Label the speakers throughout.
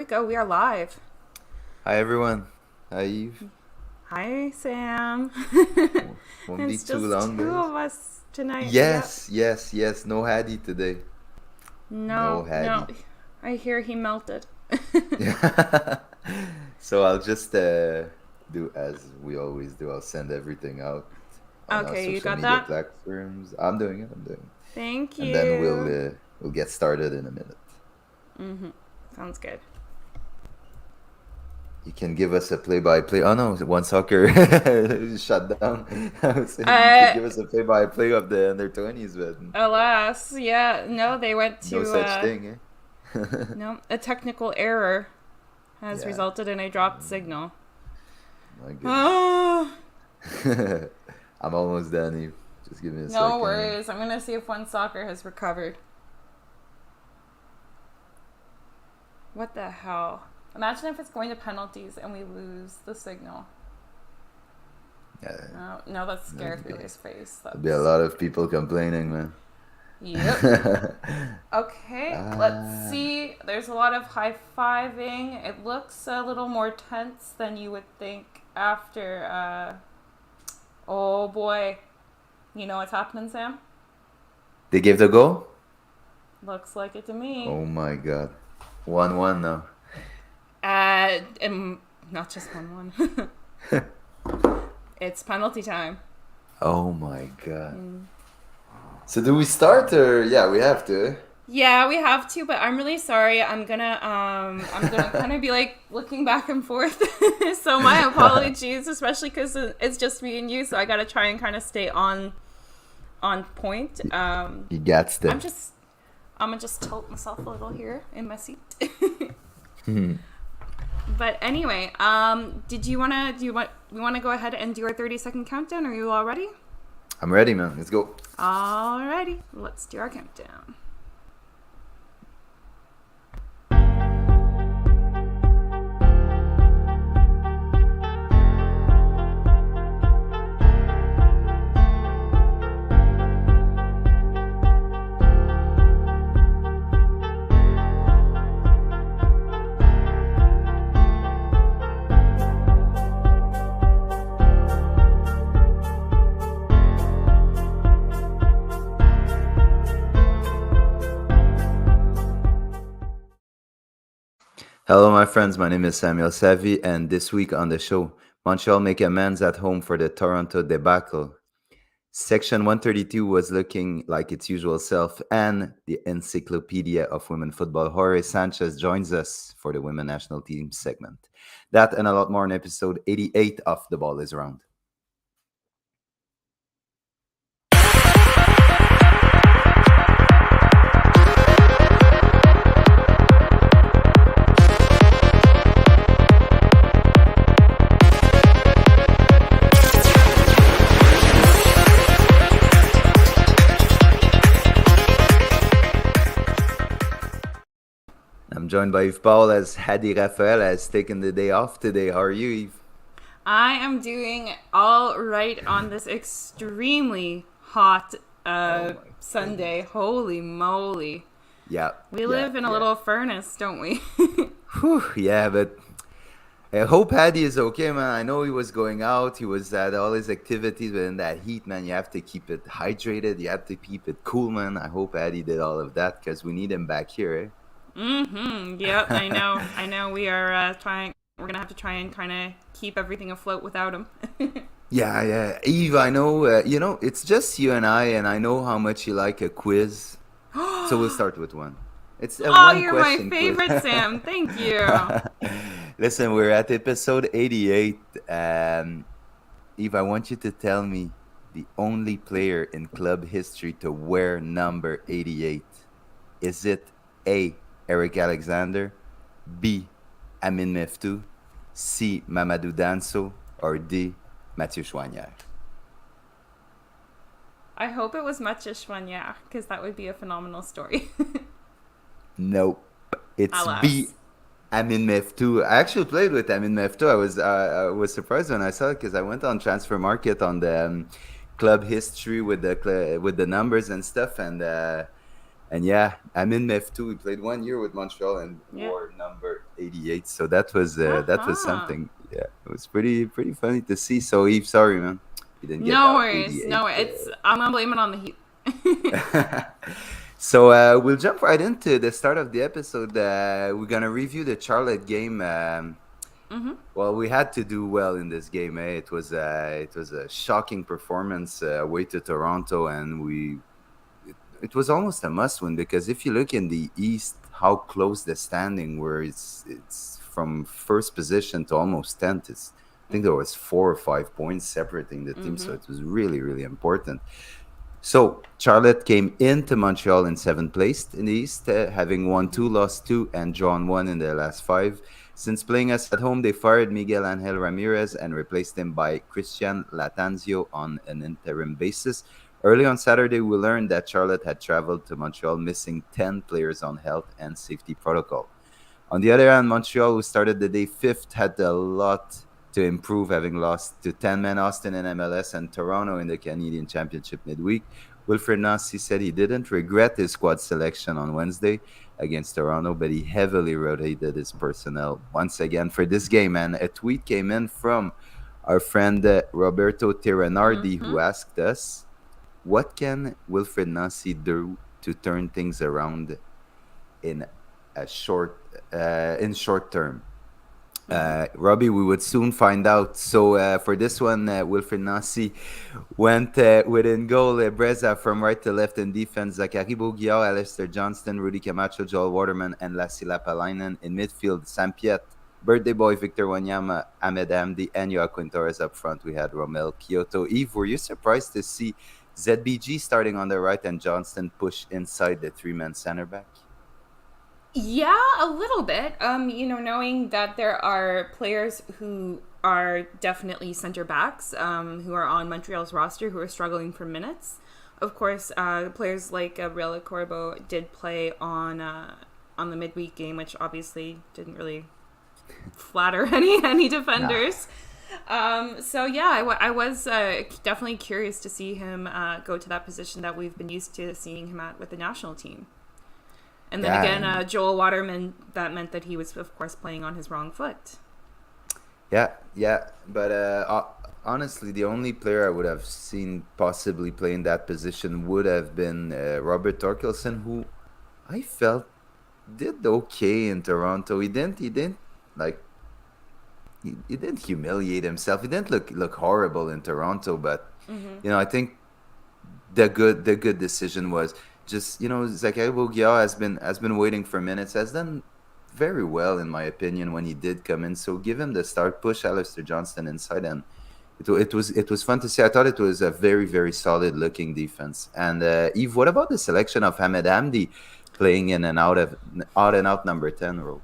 Speaker 1: go. We are live.
Speaker 2: Hi everyone. Hi Eve.
Speaker 1: Hi, Sam.
Speaker 2: Won't be
Speaker 1: It's
Speaker 2: too
Speaker 1: just
Speaker 2: long,
Speaker 1: two
Speaker 2: guys.
Speaker 1: of us tonight. Yep.
Speaker 2: Yes. No Hady today. No
Speaker 1: No.
Speaker 2: Hady.
Speaker 1: I hear he melted.
Speaker 2: So I'll just do as we always do. I'll send everything out on our
Speaker 1: Okay, you
Speaker 2: social
Speaker 1: got
Speaker 2: media
Speaker 1: that?
Speaker 2: platforms. I'm doing it. I'm doing it.
Speaker 1: Thank
Speaker 2: And then
Speaker 1: you.
Speaker 2: we'll get started in a minute.
Speaker 1: Sounds good.
Speaker 2: You can give us a play-by-play. Oh no, one soccer shut down. I was saying you could
Speaker 1: Uh,
Speaker 2: give us a play-by-play of the under 20s, but
Speaker 1: Alas, yeah, no, they went
Speaker 2: no
Speaker 1: to,
Speaker 2: such thing, eh?
Speaker 1: no, a technical error has
Speaker 2: Yeah.
Speaker 1: resulted in a dropped signal.
Speaker 2: My goodness.
Speaker 1: Oh,
Speaker 2: I'm almost done, Eve. Just give me a
Speaker 1: no
Speaker 2: second.
Speaker 1: worries. I'm gonna see if One Soccer has recovered. What the hell? Imagine if it's going to penalties and we lose the signal. No, that scared
Speaker 2: There'll
Speaker 1: Wheeler's face.
Speaker 2: be a
Speaker 1: That's
Speaker 2: lot of people complaining, man.
Speaker 1: Yep. Okay, let's see. There's a lot of high-fiving. It looks a little more tense than you would think after oh boy. You know what's happening, Sam?
Speaker 2: They gave the goal?
Speaker 1: Looks like it to me.
Speaker 2: Oh my god. 1-1 now.
Speaker 1: And not just 1-1. It's penalty time.
Speaker 2: Oh my god. So do we start or yeah, we have to.
Speaker 1: Yeah, we have to, but I'm really sorry. I'm gonna kind of be like looking back and forth. So my apologies, especially because it's just me and you. So I gotta try and kind of stay on point.
Speaker 2: You got to.
Speaker 1: I'm gonna just tilt myself a little here in my seat. But anyway, we want to go ahead and do our 30-second countdown? Are you all ready?
Speaker 2: I'm ready, man. Let's go.
Speaker 1: Alrighty, let's do our countdown.
Speaker 2: Hello, my friends. My name is Samuel Savy, and this week on the show, Montreal make amends at home for the Toronto debacle. Section 132 was looking like its usual self, and the Encyclopedia of Women Football, Jorge Sanchez, joins us for the Women National Team segment. That and a lot more in episode 88 of The Ball is Round. I'm joined by Yves Paul as Hady Raphael has taken the day off today. How are you, Yves?
Speaker 1: I am doing all right on this extremely hot Sunday. Holy moly.
Speaker 2: Yeah.
Speaker 1: We live in a little furnace, don't we?
Speaker 2: Whew, yeah, but I hope Hady is okay, man. I know he was going out. He was at all his activities, but in that heat, man, you have to keep it hydrated. You have to keep it cool, man. I hope Hady did all of that because we need him back here, eh?
Speaker 1: Yep, I know. We are trying. We're gonna have to try and kind of keep everything afloat without him.
Speaker 2: Yeah. Eve, I know, it's just you and I know how much you like a quiz. So we'll start with one. It's a
Speaker 1: Oh,
Speaker 2: one
Speaker 1: you're my
Speaker 2: question
Speaker 1: favorite,
Speaker 2: quiz.
Speaker 1: Sam. Thank you.
Speaker 2: Listen, we're at episode 88. Eve, I want you to tell me the only player in club history to wear number 88. Is it A, Eric Alexander, B, Amin Meftou, C, Mamadou Danso, or D, Mathieu Choinière?
Speaker 1: I hope it was Mathieu Choinière, because that would be a phenomenal story.
Speaker 2: Nope. It's
Speaker 1: Alas.
Speaker 2: B, Amin Meftou. I actually played with Amin Meftou. I was surprised when I saw it because I went on Transfer Market on the club history with the numbers and stuff, and yeah, Amin Meftou. He played 1 year with Montreal and
Speaker 1: Yeah.
Speaker 2: wore number 88. '88. So that was
Speaker 1: Uh-huh.
Speaker 2: something. Yeah, it was pretty funny to see. So Eve, sorry man, you didn't get
Speaker 1: No
Speaker 2: out
Speaker 1: worries.
Speaker 2: '88.
Speaker 1: No, it's I'm gonna blame it on the heat.
Speaker 2: So we'll jump right into the start of the episode. We're gonna review the Charlotte game.
Speaker 1: Mm-hmm.
Speaker 2: Well, we had to do well in this game. It was a shocking performance away to Toronto, and it was almost a must win because if you look in the East, how close the standing were, it's from first position to almost 10th. I think there was 4 or 5 points separating the team, so
Speaker 1: Mm-hmm.
Speaker 2: it was really really important. So Charlotte came into Montreal in seventh place in the East, having won
Speaker 1: Mm-hmm.
Speaker 2: two, lost two, and drawn one in their last five. Since playing us at home, they fired Miguel Angel Ramirez and replaced him by Christian Latanzio on an interim basis. Early on Saturday, we learned that Charlotte had traveled to Montreal, missing 10 players on health and safety protocol. On the other hand, Montreal, who started the day fifth, had a lot to improve, having lost to 10-man Austin in MLS and Toronto in the Canadian Championship midweek. Wilfred Nancy said he didn't regret his squad selection on Wednesday against Toronto, but he heavily rotated his personnel once again for this game. And a tweet came in from our friend Roberto Tiranardi,
Speaker 1: Mm-hmm.
Speaker 2: who asked us, what can Wilfred Nancy do to turn things around in a short term?
Speaker 1: Mm-hmm.
Speaker 2: Robbie, we would soon find out. So for this one, Wilfred Nancy went within goal. Breza from right to left in defense. Zachary Boguillard, Alistair Johnston, Rudy Camacho, Joel Waterman, and Lassi Lapalainen. In midfield, Sampiet, Birthday Boy, Victor Wanyama, Ahmed Hamdi, and Joaquin Torres up front. We had Romel Kyoto. Eve, were you surprised to see ZBG starting on the right and Johnston push inside the three-man center back?
Speaker 1: Yeah, a little bit. Knowing that there are players who are definitely center backs, who are on Montreal's roster who are struggling for minutes. Of course, players like Rela Corbo did play on the midweek game, which obviously didn't really flatter any
Speaker 2: Nah.
Speaker 1: defenders. So yeah, I was definitely curious to see him go to that position that we've been used to seeing him at with the national team. And then
Speaker 2: Yeah,
Speaker 1: again,
Speaker 2: and
Speaker 1: Joel Waterman, that meant that he was, of course, playing on his wrong foot.
Speaker 2: yeah. But honestly, the only player I would have seen possibly playing that position would have been Robert Torkelson, who I felt did okay in Toronto. He didn't like he didn't humiliate himself. He didn't look horrible in Toronto, but
Speaker 1: Mm-hmm.
Speaker 2: I think the good decision was just Zachary Bogia has been waiting for minutes, has done very well in my opinion when he did come in. So give him the start, push Alistair Johnston inside, and it was fun to see. I thought it was a very very solid looking defense. And Eve, what about the selection of Ahmed Hamdi playing in an out and out number 10 role?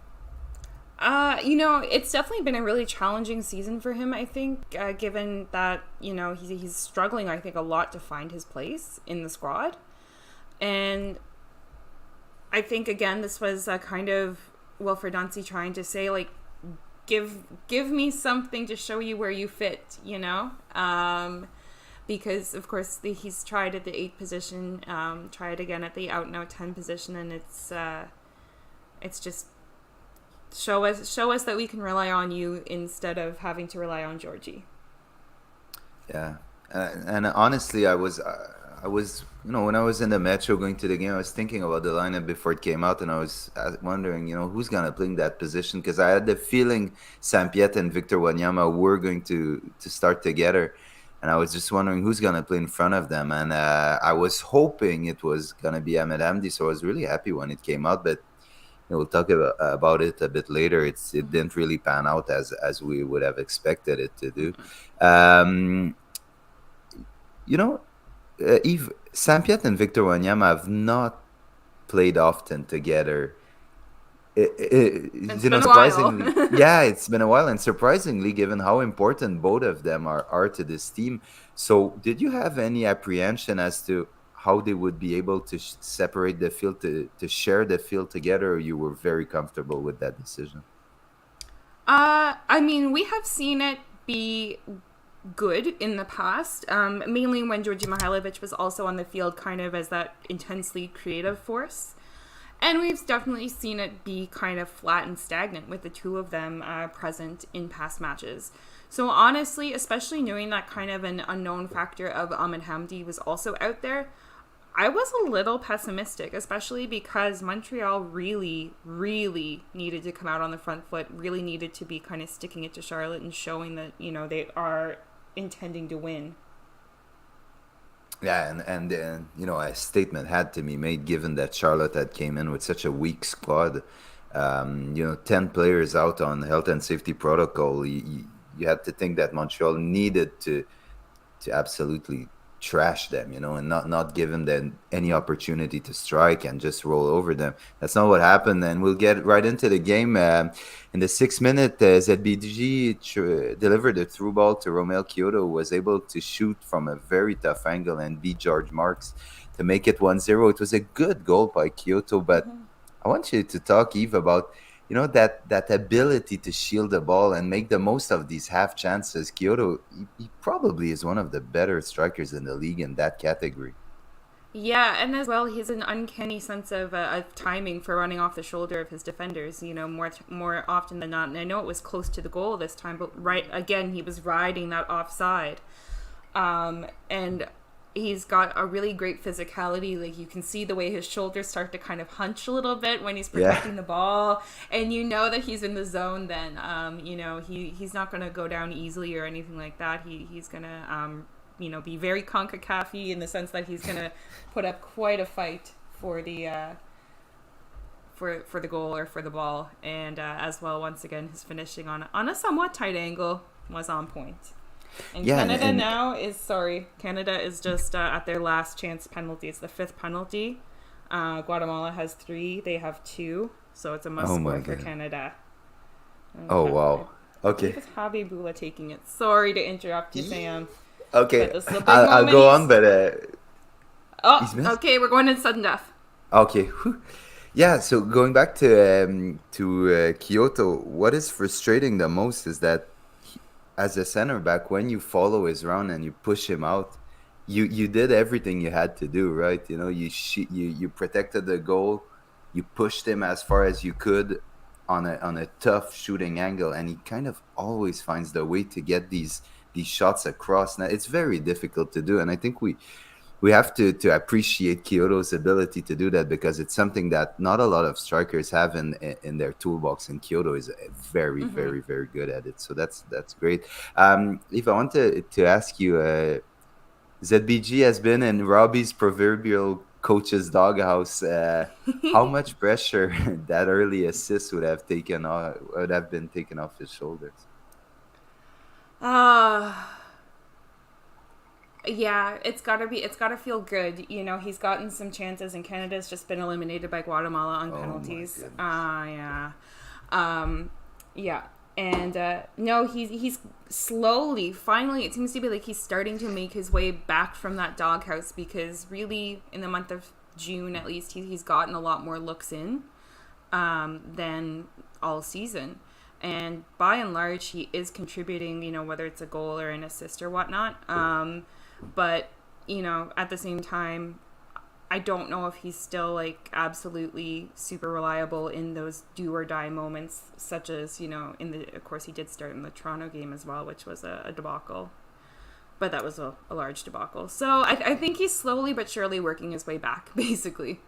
Speaker 1: It's definitely been a really challenging season for him, I think, given that, he's struggling, I think, a lot to find his place in the squad. And I think, again, this was a kind of Wilfred Nancy trying to say, like, give me something to show you where you fit, because, of course, he's tried at the 8 position, tried again at the out and out 10 position, and it's just show us that we can rely on you instead of having to rely on Georgie.
Speaker 2: Yeah, and honestly, I was, when I was in the metro going to the game, I was thinking about the lineup before it came out, and I was wondering, who's gonna play in that position, because I had the feeling Sampiet and Victor Wanyama were going to start together, and I was just wondering who's gonna play in front of them, and I was hoping it was gonna be Ahmed Hamdi, so I was really happy when it came out, but. We'll talk about it a bit later. It didn't really pan out as we would have expected it to do. Um, you know, Eve, Sampiat and Victor Wanyama have not played often together.
Speaker 1: It's been a while.
Speaker 2: Surprisingly, yeah, it's been a while, and surprisingly, given how important both of them are to this team. So, did you have any apprehension as to how they would be able to separate the field to share the field together, or you were very comfortable with that decision?
Speaker 1: I mean, we have seen it be good in the past, mainly when Georgi Mihailovic was also on the field kind of as that intensely creative force. And we've definitely seen it be kind of flat and stagnant with the two of them present in past matches. So honestly, especially knowing that kind of an unknown factor of Ahmed Hamdi was also out there, I was a little pessimistic, especially because Montreal really, really needed to come out on the front foot, really needed to be kind of sticking it to Charlotte and showing that, they are intending to win.
Speaker 2: Yeah, and a statement had to be made given that Charlotte had came in with such a weak squad. 10 players out on health and safety protocol. You had to think that Montreal needed to absolutely trash them, and not give them any opportunity to strike and just roll over them. That's not what happened, and we'll get right into the game. In the 6th minute, ZBG delivered a through ball to Romel Kyoto, who was able to shoot from a very tough angle and beat George Marks to make it 1-0. It was a good goal by Kyoto, but I want you to talk, Eve, about that ability to shield the ball and make the most of these half chances. Kyoto, he probably is one of the better strikers in the league in that category.
Speaker 1: Yeah, and as well, he has an uncanny sense of timing for running off the shoulder of his defenders. More often than not. And I know it was close to the goal this time, but he was riding that offside, and he's got a really great physicality. Like, you can see the way his shoulders start to kind of hunch a little bit when he's protecting the ball, and that he's in the zone. Then, he's not going to go down easily or anything like that. He's going to, be very CONCACAF-y in the sense that he's going to put up quite a fight for the for the goal or for the ball, and as well, once again, his finishing on a somewhat tight angle was on point. And Canada is just at their last chance penalty. It's the 5th penalty. Guatemala has 3. They have 2. So it's a must score for Canada.
Speaker 2: Oh, wow. Okay.
Speaker 1: It's Habibullah taking it. Sorry to interrupt you, Sam.
Speaker 2: Okay. I'll go on, but...
Speaker 1: okay. We're going to sudden death.
Speaker 2: Okay. Yeah, so going back to Kyoto, what is frustrating the most is that as a center back, when you follow his run and you push him out, you did everything you had to do, right? You protected the goal, you pushed him as far as you could on a tough shooting angle, and he kind of always finds the way to get these shots across. Now, it's very difficult to do, and I think we have to appreciate Kyoto's ability to do that, because it's something that not a lot of strikers have in their toolbox, and Kyoto is very, very, very good at it. So that's great. If I want to ask you, ZBG has been in Robbie's proverbial coach's doghouse. How much pressure that early assist would have been taken off his shoulders?
Speaker 1: Yeah, it's gotta feel good. He's gotten some chances, and Canada's just been eliminated by Guatemala on penalties. Yeah. Yeah. And no, he's slowly, finally, it seems to be like he's starting to make his way back from that doghouse, because really, in the month of June at least, he's gotten a lot more looks in than all season. And by and large, he is contributing, whether it's a goal or an assist or whatnot. But, at the same time, I don't know if he's still, absolutely super reliable in those do or die moments, such as, of course, he did start in the Toronto game as well, which was a debacle. But that was a large debacle. So I think he's slowly but surely working his way back, basically.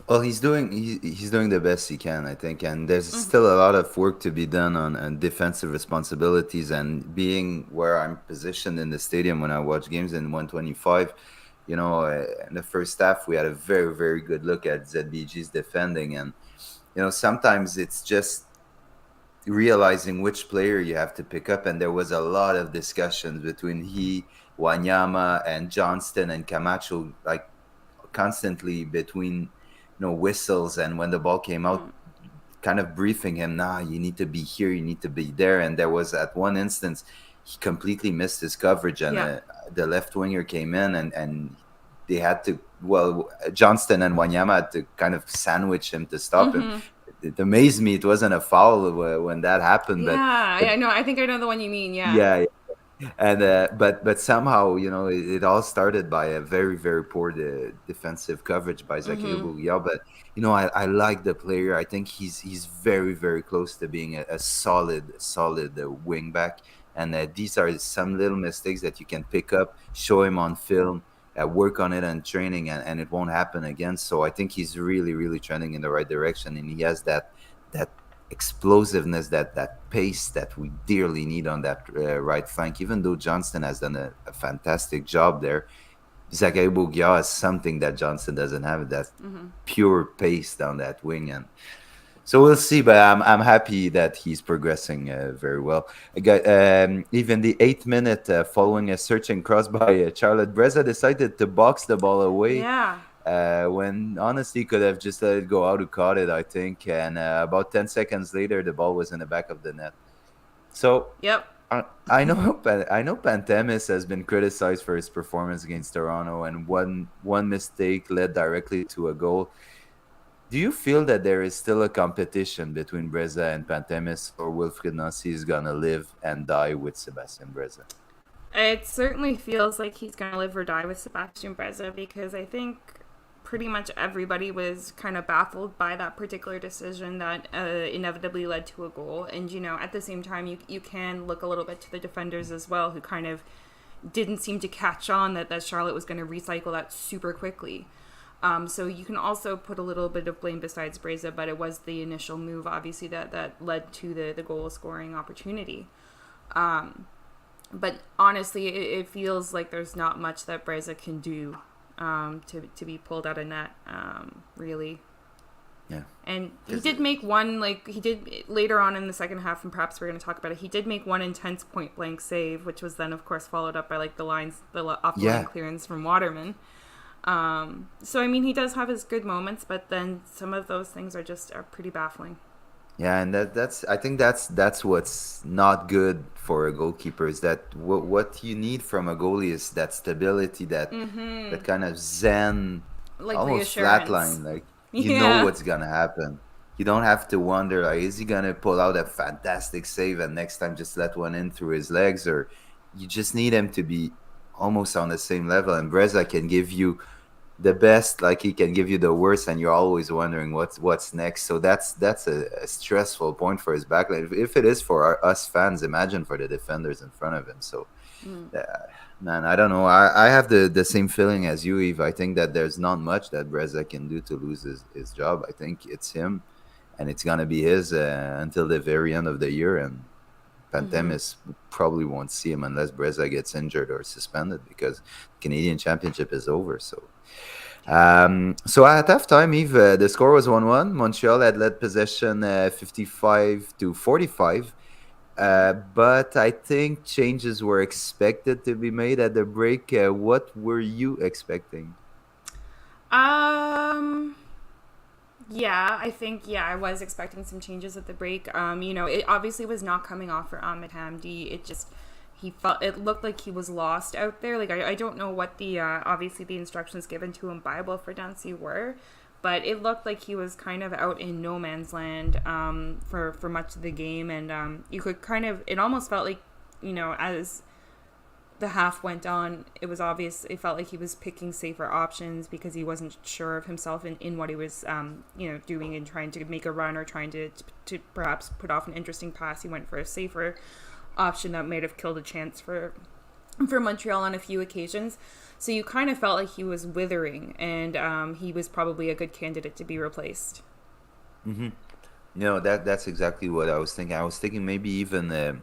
Speaker 2: Well, he's doing the best he can, I think, and there's still a lot of work to be done on defensive responsibilities. And being where I'm positioned in the stadium when I watch games in 125, in the first half we had a very, very good look at ZBG's defending, and sometimes it's just realizing which player you have to pick up. And there was a lot of discussions between Wanyama and Johnston and Camacho, constantly between whistles, and when the ball came out, kind of briefing him, you need to be here, you need to be there. And there was at one instance he completely missed his coverage, and the left winger came in, and they had to, Johnston and Wanyama had to kind of sandwich him to stop him. It amazed me it wasn't a foul when that happened.
Speaker 1: I know. I think I know the one you mean. Yeah.
Speaker 2: Yeah. And but somehow it all started by a very very poor defensive coverage by Zachary
Speaker 1: Mm-hmm.
Speaker 2: Bourguignon. But I like the player. I think he's very very close to being a solid wing back. And these are some little mistakes that you can pick up, show him on film, work on it and training, and it won't happen again. So I think he's really really trending in the right direction, and he has that explosiveness, that pace that we dearly need on that right flank. Even though Johnston has done a fantastic job there, Zachary Bourguignon has something that Johnston doesn't have. That
Speaker 1: Mm-hmm.
Speaker 2: pure pace down that wing, and so we'll see. But I'm happy that he's progressing very well. Even the 8th minute, following a searching cross by Charlotte, Breza decided to box the ball away
Speaker 1: Yeah.
Speaker 2: when honestly could have just let it go out who caught it, I think. And about 10 seconds later, the ball was in the back of the net. So
Speaker 1: Yep.
Speaker 2: I know I know Pantemis has been criticized for his performance against Toronto, and one mistake led directly to a goal. Do you feel that there is still a competition between Breza and Pantemis, or Wilfried Nancy is gonna live and die with Sebastian Breza?
Speaker 1: It certainly feels like he's going to live or die with Sebastian Breza, because I think pretty much everybody was kind of baffled by that particular decision that inevitably led to a goal. And, at the same time, you can look a little bit to the defenders as well, who kind of didn't seem to catch on that Charlotte was going to recycle that super quickly. So you can also put a little bit of blame besides Breza, but it was the initial move, obviously, that led to the goal scoring opportunity. But honestly, it feels like there's not much that Breza can do to be pulled out of net, really.
Speaker 2: Yeah.
Speaker 1: And he did make one, like, he did later on in the second half, and perhaps we're going to talk about it, he did make one intense point blank save, which was then, of course, followed up by, like, the off the line clearance from Waterman. So, I mean, he does have his good moments, but then some of those things are pretty baffling.
Speaker 2: Yeah, and I think that's what's not good for a goalkeeper, is that what you need from a goalie is that stability, that kind of zen,
Speaker 1: Like
Speaker 2: almost
Speaker 1: reassurance.
Speaker 2: flatline. Like
Speaker 1: Yeah.
Speaker 2: what's gonna happen. You don't have to wonder, like, is he gonna pull out a fantastic save and next time just let one in through his legs, or you just need him to be almost on the same level. And Breza can give you the best, like he can give you the worst, and you're always wondering what's next. So that's a stressful point for his backline. If it is for us fans, imagine for the defenders in front of him. So uh, man, I don't know. I have the same feeling as you, Eve. I think that there's not much that Breza can do to lose his job. I think it's him, and it's gonna be his until the very end of the year. And
Speaker 1: Mm-hmm.
Speaker 2: Pantemis probably won't see him unless Breza gets injured or suspended, because the Canadian Championship is over. So at halftime, Eve, the score was 1-1. Montreal had led possession 55-45. But I think changes were expected to be made at the break. What were you expecting?
Speaker 1: Um, yeah, I think, I was expecting some changes at the break. It obviously was not coming off for Ahmed Hamdi. It looked like he was lost out there. Like, I don't know what obviously the instructions given to him by Wilfried Nancy were, but it looked like he was kind of out in no man's land for much of the game. And you could it almost felt like, as the half went on, it was obvious. It felt like he was picking safer options because he wasn't sure of himself in what he was, doing, and trying to make a run or trying to perhaps put off an interesting pass. He went for a safer option that might have killed a chance for Montreal on a few occasions. So you kind of felt like he was withering, and he was probably a good candidate to be replaced.
Speaker 2: Mm-hmm. No, that's exactly what I was thinking. I was thinking maybe even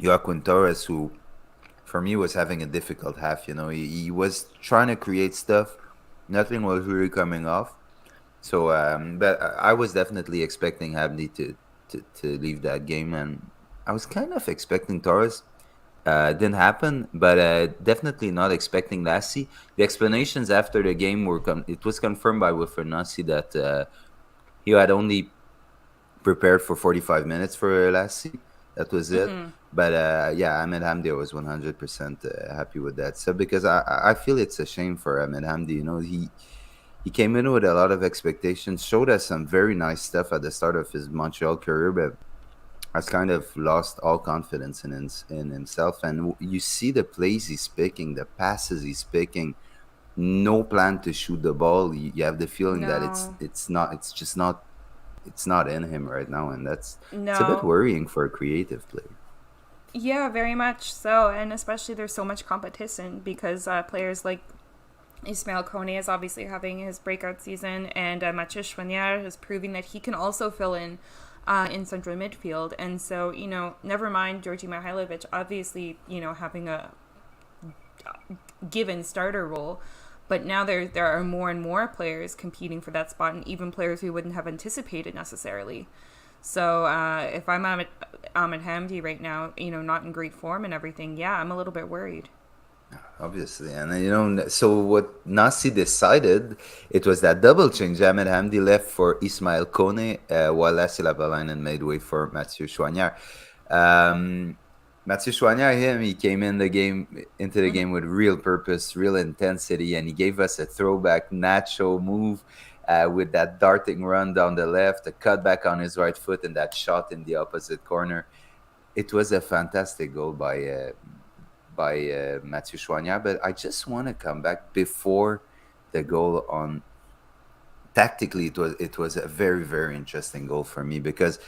Speaker 2: Joaquin Torres, who for me was having a difficult half. He was trying to create stuff. Nothing was really coming off. So, but I was definitely expecting Abdi to leave that game, and I was kind of expecting Torres. Didn't happen, but definitely not expecting Lassie. The explanations after the game were it was confirmed by Wilfred Nancy that he had only prepared for 45 minutes for Lassie. That was it.
Speaker 1: Mm-hmm.
Speaker 2: But yeah, Ahmed Hamdi was 100% happy with that. So because I feel it's a shame for Ahmed Hamdi. He came in with a lot of expectations, showed us some very nice stuff at the start of his Montreal career, but has kind of lost all confidence in himself. And you see the plays he's picking, the passes he's picking. No plan to shoot the ball. You have the feeling that
Speaker 1: No.
Speaker 2: it's not in him right now, and it's a bit
Speaker 1: No.
Speaker 2: worrying for a creative player.
Speaker 1: Yeah, very much so, and especially there's so much competition because players like Ismail Kone is obviously having his breakout season, and Mathieu Choinière is proving that he can also fill in central midfield. And so, never mind Georgi Mihailovic, obviously, having a given starter role. But now there are more and more players competing for that spot, and even players we wouldn't have anticipated necessarily. So if I'm Ahmed Hamdi right now, not in great form and everything, yeah, I'm a little bit worried.
Speaker 2: Obviously, and so what Nasi decided, it was that double change. Ahmed Hamdi left for Ismail Kone, while Lassie Lavalainen made way for Mathieu Choinière. Mathieu Choinière, he came into the game with real purpose, real intensity, and he gave us a throwback Nacho move with that darting run down the left, a cutback on his right foot, and that shot in the opposite corner. It was a fantastic goal by Mathieu Choinière, but I just want to come back before the goal on. Tactically, it was a very, very interesting goal for me because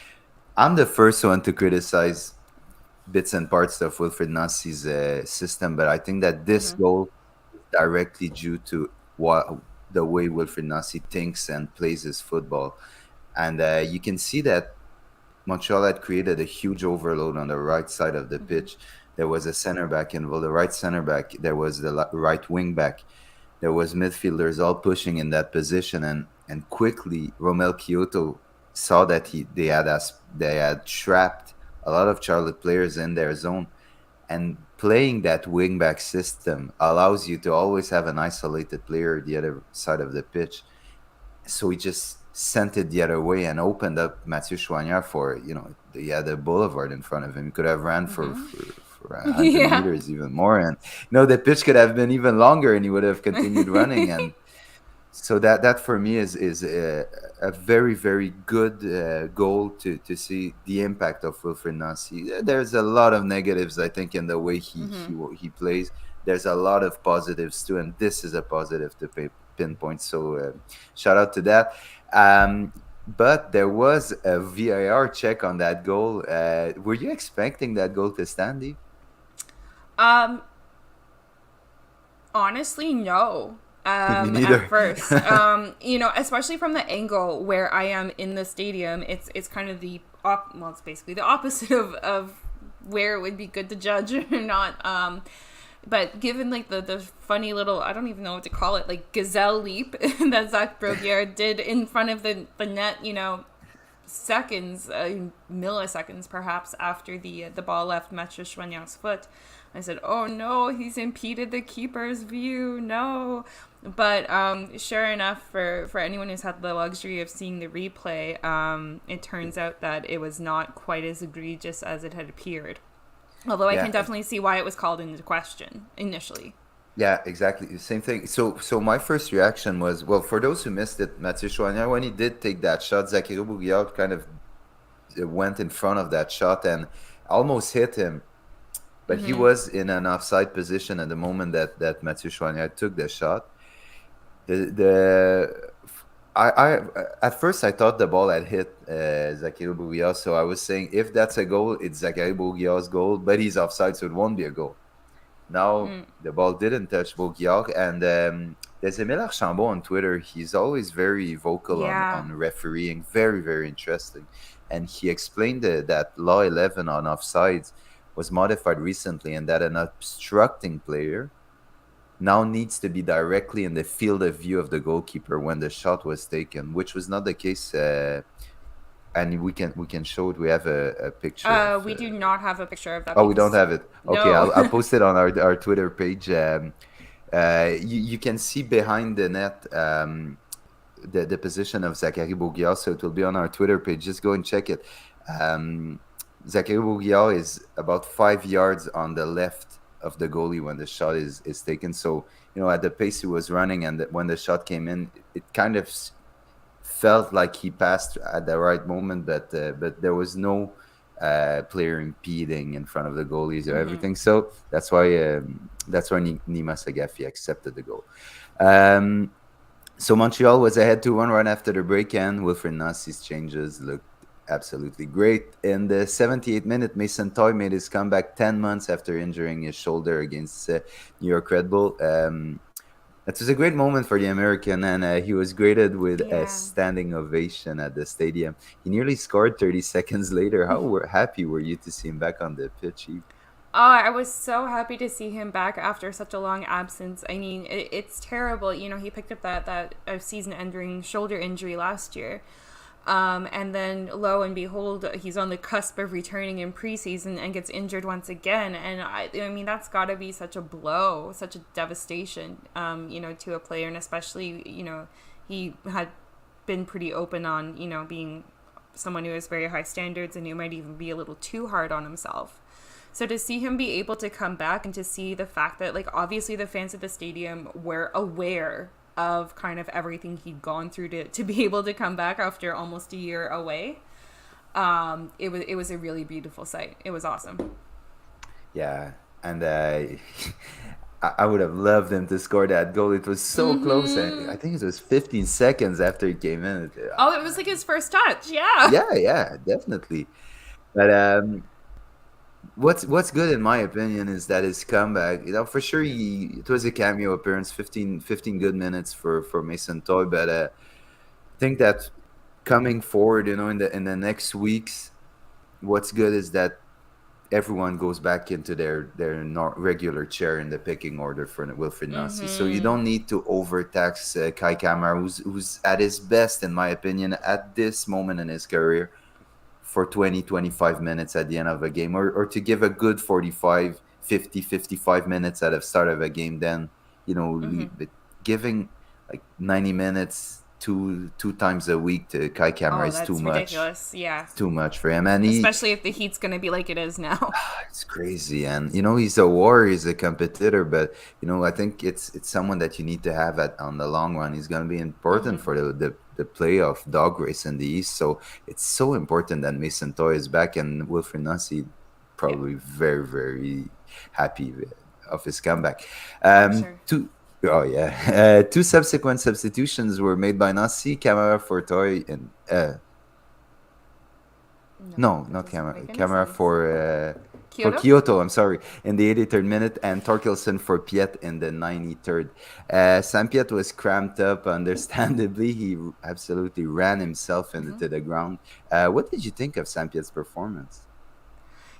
Speaker 2: I'm the first one to criticize bits and parts of Wilfried Nassi's system, but I think that this goal is directly due to the way Wilfried Nassi thinks and plays his football, and you can see that Montreal had created a huge overload on the right side of the pitch. There was a center back involved, the right center back. There was the right wing back. There was midfielders all pushing in that position, and quickly Romel Kyoto saw that they had trapped a lot of Charlotte players in their zone, and playing that wing back system allows you to always have an isolated player the other side of the pitch. So he just sent it the other way and opened up Mathieu Choinière for, he had a boulevard in front of him. He could have ran for 100 meters even more. And, the pitch could have been even longer and he would have continued running. And so that for me is a very, very good goal to see the impact of Wilfried Nassi. There's a lot of negatives, I think, in the way he plays. There's a lot of positives too, and this is a positive to pinpoint. So shout out to that. But there was a VAR check on that goal. Were you expecting that goal to stand, Eve?
Speaker 1: Honestly, no. At first, especially from the angle where I am in the stadium, it's kind of it's basically the opposite of where it would be good to judge or not. But given like the funny little, I don't even know what to call it, like gazelle leap that Zach Broguier did in front of the net, seconds, milliseconds perhaps after the ball left Mathieu Choinière's foot, I said, oh no, he's impeded the keeper's view, no. But sure enough, for anyone who's had the luxury of seeing the replay, it turns out that it was not quite as egregious as it had appeared. Although I can definitely see why it was called into question initially.
Speaker 2: Yeah, exactly. The same thing. So my first reaction was, well, for those who missed it, Mathieu Choinière, when he did take that shot, Zachary Bourguignon kind of went in front of that shot and almost hit him. But he was in an offside position at the moment that Mathieu Choinière took the shot. I at first I thought the ball had hit Zachary Bourguignon, so I was saying if that's a goal, it's Zachary Bourguignon's goal, but he's offside, so it won't be a goal. Now the ball didn't touch Bourguignon, and there's Emile Archambault on Twitter. He's always very vocal on refereeing, very, very interesting, and he explained that Law 11 on offsides was modified recently, and that an obstructing player now needs to be directly in the field of view of the goalkeeper when the shot was taken, which was not the case. And we can show it. We have a picture.
Speaker 1: We do not have a picture of that.
Speaker 2: Oh, we don't have it. Okay,
Speaker 1: no.
Speaker 2: I'll post it on our Twitter page. You can see behind the net the position of Zachary Bourguignon, so it will be on our Twitter page. Just go and check it. Zachary Bourguignon is about 5 yards on the left of the goalie when the shot is taken. So, at the pace he was running and when the shot came in, it kind of felt like he passed at the right moment, but there was no player impeding in front of the goalies or
Speaker 1: Mm-hmm.
Speaker 2: everything. So that's why Nima Sagafi accepted the goal. So Montreal was ahead 2-1 right after the break, and Wilfried Nassi's changes looked absolutely great. In the 78th minute, Mason Toy made his comeback 10 months after injuring his shoulder against New York Red Bull. It was a great moment for the American, and he was greeted with a
Speaker 1: Yeah.
Speaker 2: standing ovation at the stadium. He nearly scored 30 seconds later. Happy were you to see him back on the pitch?
Speaker 1: Oh, I was so happy to see him back after such a long absence. I mean, it's terrible. You know, he picked up that season-ending shoulder injury last year. And then, lo and behold, he's on the cusp of returning in preseason and gets injured once again. And I mean, that's got to be such a blow, such a devastation, to a player. And especially, he had been pretty open on, being someone who has very high standards and who might even be a little too hard on himself. So to see him be able to come back and to see the fact that, like, obviously the fans at the stadium were aware of kind of everything he'd gone through to be able to come back after almost a year away. It was a really beautiful sight. It was awesome.
Speaker 2: Yeah, and I would have loved him to score that goal. It was so close. I think it was 15 seconds after he came in.
Speaker 1: Oh, it was like his first touch. Yeah.
Speaker 2: Yeah, definitely. But what's good in my opinion is that his comeback. For sure, it was a cameo appearance, 15 good minutes for Mason Toy. But I think that coming forward, in the next weeks, what's good is that everyone goes back into their regular chair in the picking order for Wilfried Nassi. So you don't need to overtax Kai Kamara, who's at his best, in my opinion, at this moment in his career, for 20-25 minutes at the end of a game, or to give a good 45, 50, 55 minutes at the start of a game. Then, but giving like 90 minutes two times a week to Kai Kamara is too much.
Speaker 1: Ridiculous. Yeah.
Speaker 2: It's too much for him. And
Speaker 1: especially if the heat's going to be like it is now.
Speaker 2: It's crazy. And, he's a warrior, he's a competitor, but, I think it's someone that you need to have on the long run. He's going to be important for the playoff dog race in the East. So it's so important that Mason Toy is back, and Wilfried Nassi probably very, very happy of his comeback.
Speaker 1: Sure.
Speaker 2: Two subsequent substitutions were made by Nassi, Kamara for Toy, and not Kamara. Kamara for Kyoto, I'm sorry, in the 83rd minute, and Torkelson for Piet in the 93rd. Sam Piet was cramped up, understandably. He absolutely ran himself into the ground. What did you think of Sam Piet's performance?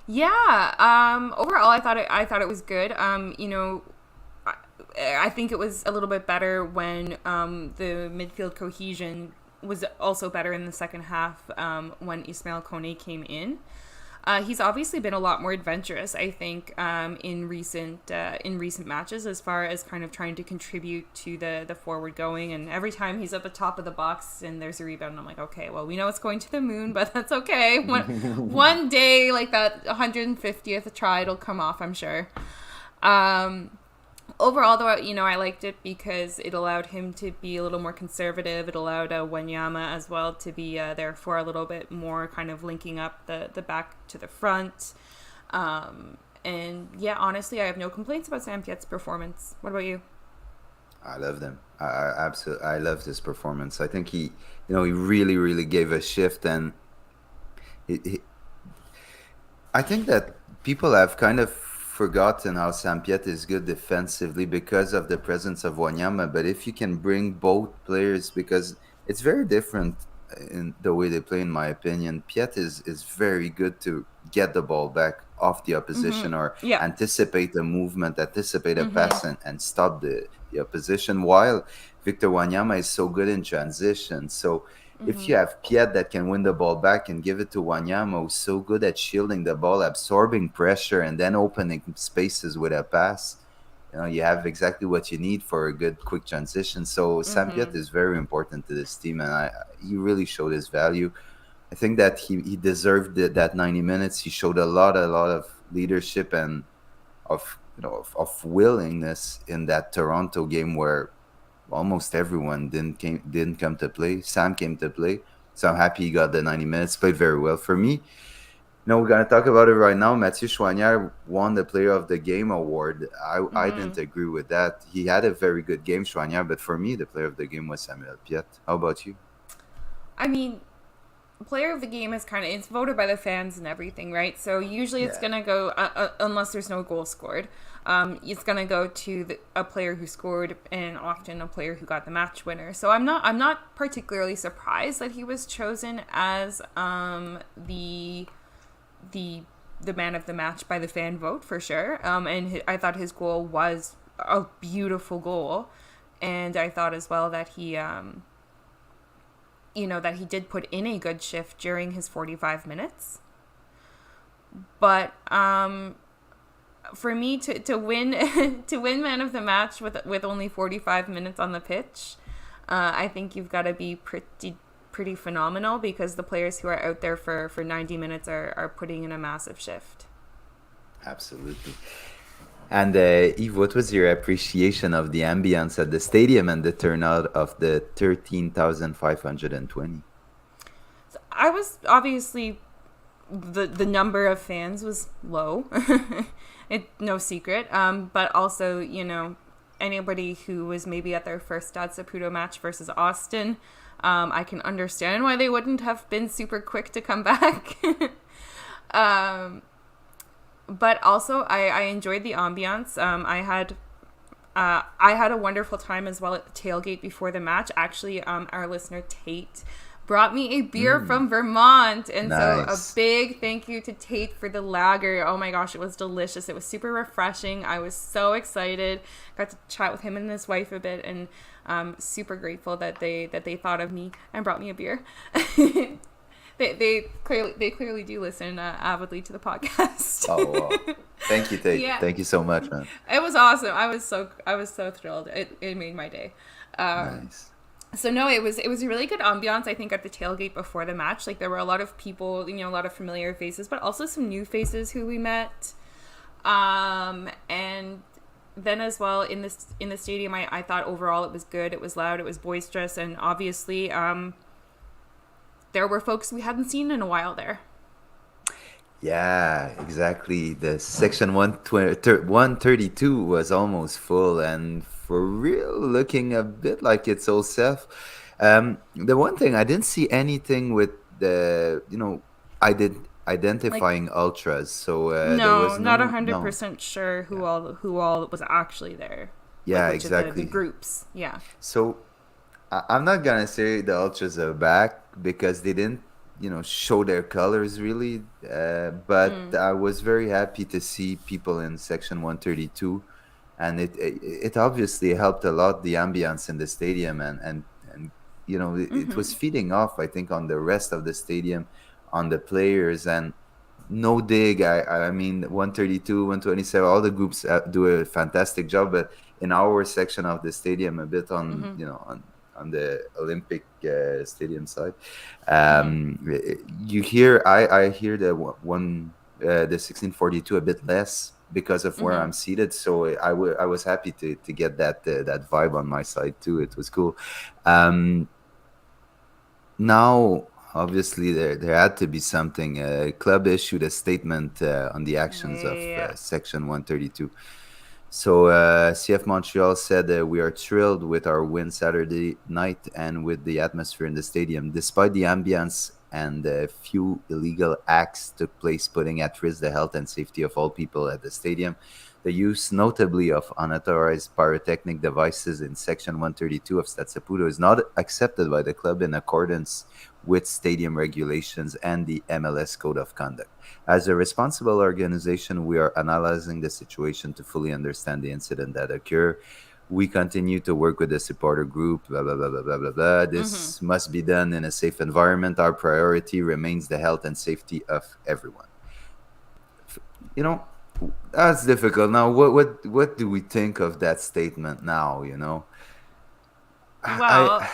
Speaker 1: Yeah, overall, I thought it was good. I think it was a little bit better when the midfield cohesion was also better in the second half when Ismail Kone came in. He's obviously been a lot more adventurous, I think, in recent matches, as far as kind of trying to contribute to the forward going. And every time he's at the top of the box and there's a rebound, I'm like, okay, well, we know it's going to the moon, but that's okay. One day, like that 150th try, it'll come off, I'm sure. Overall, though, I liked it because it allowed him to be a little more conservative. It allowed Wanyama as well to be there for a little bit more, kind of linking up the back to the front. And yeah, honestly, I have no complaints about Sam Piet's performance. What about you?
Speaker 2: I love them. I absolutely, I love his performance. I think he really, really gave a shift, and I think that people have kind of forgotten how Sam Piet is good defensively because of the presence of Wanyama. But if you can bring both players, because it's very different in the way they play, in my opinion. Piet is very good to get the ball back off the opposition, or anticipate the movement, anticipate a pass, and stop the opposition, while Victor Wanyama is so good in transition. So if you have Piet that can win the ball back and give it to Wanyama, who's so good at shielding the ball, absorbing pressure, and then opening spaces with a pass, you have exactly what you need for a good quick transition. So Sam Piet is very important to this team, and he really showed his value. I think that he deserved that 90 minutes. He showed a lot of leadership and of willingness in that Toronto game where almost everyone didn't come to play. Sam came to play, so I'm happy he got the 90 minutes. Played very well for me. No, we're gonna talk about it right now. Mathieu Choinière won the Player of the Game award. I
Speaker 1: Mm-hmm.
Speaker 2: didn't agree with that. He had a very good game, Choinière, but for me, the Player of the Game was Samuel Piet. How about you?
Speaker 1: I mean, player of the game is kind of, it's voted by the fans and everything, right? So usually it's
Speaker 2: Yeah.
Speaker 1: gonna go unless there's no goal scored. It's gonna go to a player who scored, and often a player who got the match winner. So I'm not particularly surprised that he was chosen as the the man of the match by the fan vote for sure. And I thought his goal was a beautiful goal, and I thought as well that he that he did put in a good shift during his 45 minutes. But for me to win to win man of the match with only 45 minutes on the pitch, I think you've got to be pretty phenomenal, because the players who are out there for 90 minutes are putting in a massive shift.
Speaker 2: Absolutely. And Eve, what was your appreciation of the ambience at the stadium and the turnout of the 13,520?
Speaker 1: So I was obviously, the number of fans was low. No secret. But also, anybody who was maybe at their first Stade Saputo match versus Austin, I can understand why they wouldn't have been super quick to come back. But also, I enjoyed the ambiance. I had a wonderful time as well at the tailgate before the match. Actually, our listener Tate brought me a beer from Vermont, and so a
Speaker 2: Nice.
Speaker 1: big thank you to Tate for the lager. Oh my gosh, it was delicious. It was super refreshing. I was so excited. Got to chat with him and his wife a bit, and super grateful that they thought of me and brought me a beer. They clearly do listen avidly to the podcast.
Speaker 2: Oh, wow. Thank you, Tate.
Speaker 1: Yeah,
Speaker 2: Thank you so much, man.
Speaker 1: it was awesome. I was so thrilled. It made my day.
Speaker 2: Nice.
Speaker 1: So no, it was a really good ambiance. I think at the tailgate before the match, like there were a lot of people, a lot of familiar faces, but also some new faces who we met. And then as well in the stadium, I thought overall it was good. It was loud. It was boisterous, and obviously, there were folks we hadn't seen in a while there.
Speaker 2: Yeah, exactly. The section 132 was almost full and for real looking a bit like its old self. The one thing I didn't see anything with I did
Speaker 1: Like,
Speaker 2: identifying ultras, so there
Speaker 1: no,
Speaker 2: was
Speaker 1: not
Speaker 2: no.
Speaker 1: 100% sure
Speaker 2: Yeah,
Speaker 1: who all was actually there. Like,
Speaker 2: yeah,
Speaker 1: which of the
Speaker 2: exactly.
Speaker 1: groups. Yeah.
Speaker 2: So I'm not gonna say the ultras are back because they didn't, show their colors really. But
Speaker 1: Mm.
Speaker 2: I was very happy to see people in section 132, and it obviously helped a lot the ambience in the stadium, and it was
Speaker 1: Mm-hmm.
Speaker 2: feeding off, I think, on the rest of the stadium, on the players, and no dig. I mean, 132, 127, all the groups do a fantastic job, but in our section of the stadium, a bit on,
Speaker 1: Mm-hmm.
Speaker 2: on the Olympic stadium side,
Speaker 1: Mm-hmm.
Speaker 2: I hear the 1642 a bit less because of where
Speaker 1: Mm-hmm.
Speaker 2: I'm seated. So I was happy to get that vibe on my side too. It was cool. Um, Now, obviously, there had to be something. Club issued a statement on the actions of
Speaker 1: Yeah.
Speaker 2: Section 132. So CF Montreal said we are thrilled with our win Saturday night and with the atmosphere in the stadium, despite the ambience and a few illegal acts took place, putting at risk the health and safety of all people at the stadium. The use, notably, of unauthorized pyrotechnic devices in Section 132 of Stade Saputo is not accepted by the club in accordance with stadium regulations and the MLS Code of Conduct. As a responsible organization, we are analyzing the situation to fully understand the incident that occurred. We continue to work with the supporter group, blah, blah, blah, blah, blah, blah, blah.
Speaker 1: Mm-hmm.
Speaker 2: This must be done in a safe environment. Our priority remains the health and safety of everyone. You know, that's difficult. Now, what do we think of that statement now,
Speaker 1: Well,
Speaker 2: I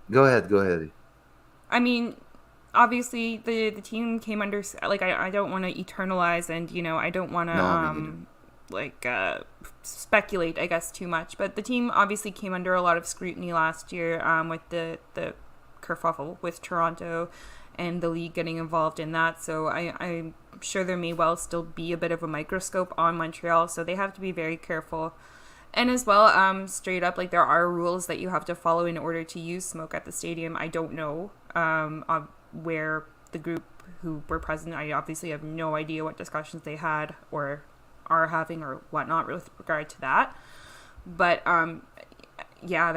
Speaker 2: go ahead.
Speaker 1: I mean, obviously the team came under, like, I don't want to eternalize, and I don't want to
Speaker 2: No, me neither.
Speaker 1: like speculate, I guess, too much, but the team obviously came under a lot of scrutiny last year with the kerfuffle with Toronto, and the league getting involved in that. So I'm sure there may well still be a bit of a microscope on Montreal, so they have to be very careful. And as well, straight up, like, there are rules that you have to follow in order to use smoke at the stadium. I don't know where the group who were present, I obviously have no idea what discussions they had or are having or whatnot with regard to that. But yeah,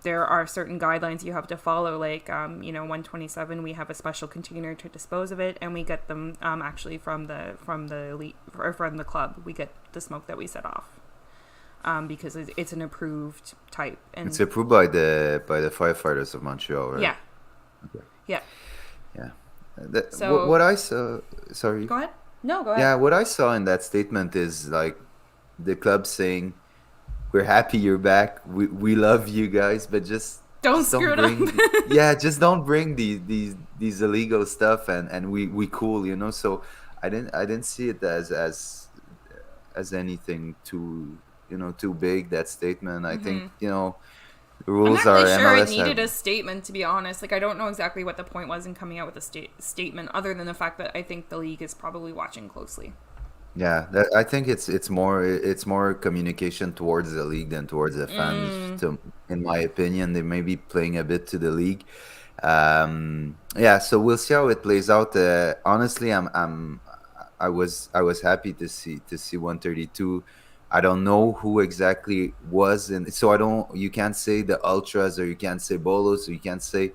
Speaker 1: there are certain guidelines you have to follow. Like 127, we have a special container to dispose of it, and we get them actually from the elite or from the club. We get the smoke that we set off. Because it's an approved type, and
Speaker 2: it's approved by the firefighters of Montreal, right?
Speaker 1: Yeah.
Speaker 2: Okay.
Speaker 1: Yeah.
Speaker 2: Yeah.
Speaker 1: So
Speaker 2: what I saw, sorry.
Speaker 1: Go ahead. No, go ahead.
Speaker 2: Yeah, what I saw in that statement is like the club saying, "We're happy you're back. We love you guys, but just
Speaker 1: don't screw it up."
Speaker 2: Yeah, just don't bring these illegal stuff, and we cool, you know. So I didn't see it as anything too big, that statement. I think the rules
Speaker 1: I'm not really
Speaker 2: are
Speaker 1: sure
Speaker 2: MLS
Speaker 1: it needed a statement, to be honest. Like, I don't know exactly what the point was in coming out with a statement, other than the fact that I think the league is probably watching closely.
Speaker 2: Yeah, I think it's more communication towards the league than towards the fans. In my opinion, they may be playing a bit to the league. Yeah, so we'll see how it plays out. Honestly, I was happy to see 132. I don't know who exactly was, and so you can't say the ultras, or you can't say bolos, or you can't say,